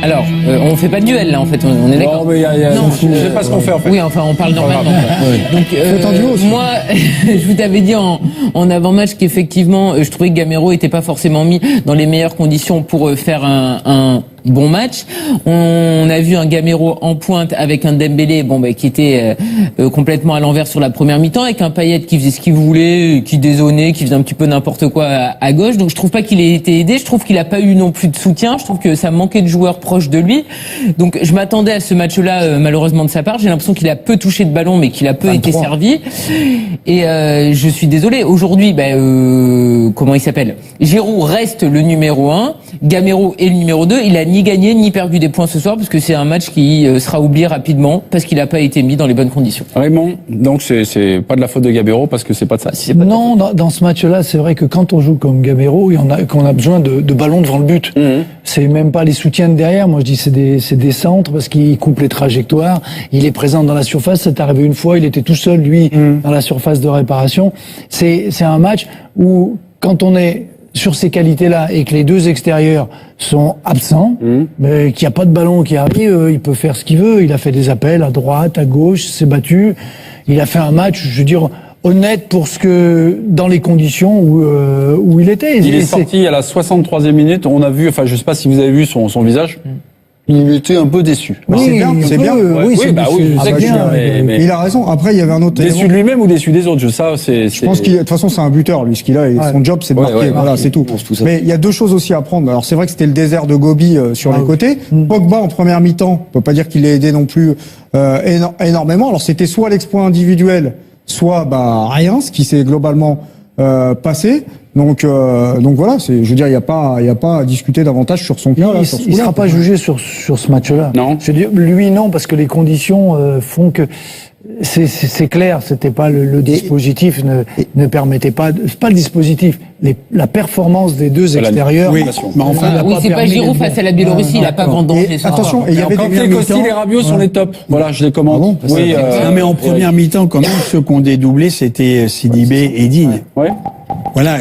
Alors, on fait pas de duel là en fait, on est d'accord. Non, mais je sais pas ce qu'on fait en fait. Oui, enfin on parle normalement. Donc moi, je vous avais dit en avant-match qu'effectivement, je trouvais que Gamero était pas forcément mis dans les meilleures conditions pour faire bon match. On a vu un Gamero en pointe avec un Dembélé, qui était complètement à l'envers sur la première mi-temps, avec un Payet qui faisait ce qu'il voulait, qui dézonnait, qui faisait un petit peu n'importe quoi à gauche. Donc je trouve pas qu'il ait été aidé. Je trouve qu'il a pas eu non plus de soutien. Je trouve que ça manquait de joueurs proches de lui. Donc je m'attendais à ce match-là, malheureusement de sa part. J'ai l'impression qu'il a peu touché de ballon, mais qu'il a peu été servi. Et je suis désolé. Aujourd'hui, comment il s'appelle ? Giroud reste le numéro 1. Gamero est le numéro 2. Il a ni gagné ni perdu des points ce soir parce que c'est un match qui sera oublié rapidement parce qu'il n'a pas été mis dans les bonnes conditions. Raymond, donc c'est pas de la faute de Gamero parce que c'est pas de ça. Non, dans ce match-là, c'est vrai que quand on joue comme Gamero, qu'on a besoin de ballons devant le but. C'est même pas les soutiens de derrière. Moi, je dis c'est des centres parce qu'il coupe les trajectoires. Il est présent dans la surface. C'est arrivé une fois, il était tout seul, lui, dans la surface de réparation. C'est un match où, quand on est sur ces qualités-là et que les deux extérieurs sont absents, mais qu'il n'y a pas de ballon qui arrive, il peut faire ce qu'il veut. Il a fait des appels à droite, à gauche, s'est battu. Il a fait un match, je veux dire, honnête pour ce que, dans les conditions où il était. Il est sorti à la 63e minute. On a vu, enfin, je sais pas si vous avez vu son visage. Il était un peu déçu. Oui, c'est bien. Oui, je sais que bien, mais il a raison. Après, il y avait un autre déçu de lui-même ou déçu des autres. Je pense qu'il, de toute façon, c'est un buteur, lui. Ce qu'il a, et son job, c'est de marquer. Voilà, c'est tout. Mais il y a deux choses aussi à prendre. Alors, c'est vrai que c'était le désert de Gobi sur les côtés. Pogba, en première mi-temps, on peut pas dire qu'il ait aidé non plus énormément. Alors, c'était soit l'exploit individuel, soit rien, ce qui s'est globalement passé. Donc voilà, je veux dire, il y a pas à discuter davantage sur son cas. Il sera pas jugé sur ce match-là. Non. Je veux dire, lui non, parce que les conditions font que c'est clair, c'était pas le dispositif ne permettait pas. C'est pas le dispositif. La performance des deux extérieurs. Oui, c'est pas Giroud face à la Biélorussie, il a pas grand danger. Attention, il y avait des Costil et Rabiot sont les tops. Voilà, je les commande. Oui, mais en première mi-temps, quand même, ceux qui ont dédoublé, c'était Sidibé et Digne. Ouais. Voilà,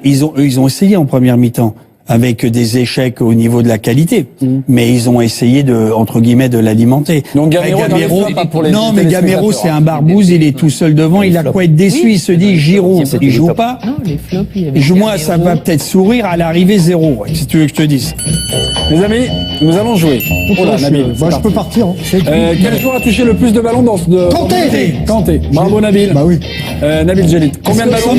ils ont essayé en première mi-temps avec des échecs au niveau de la qualité, mais ils ont essayé entre guillemets de l'alimenter. Donc Gamero, c'est un barbouze, il est tout seul devant, il a quoi être déçu, il se dit Giroud, il joue pas. Non, les flops, Moi, ça va peut-être sourire à l'arrivée 0, si tu veux que je te dise. Les amis, nous allons jouer. Nabil, je peux partir. Quel joueur a touché le plus de ballons dans ce... Kanté. Bravo Nabil. Bah oui. Nabil Djelit. Combien de ballons?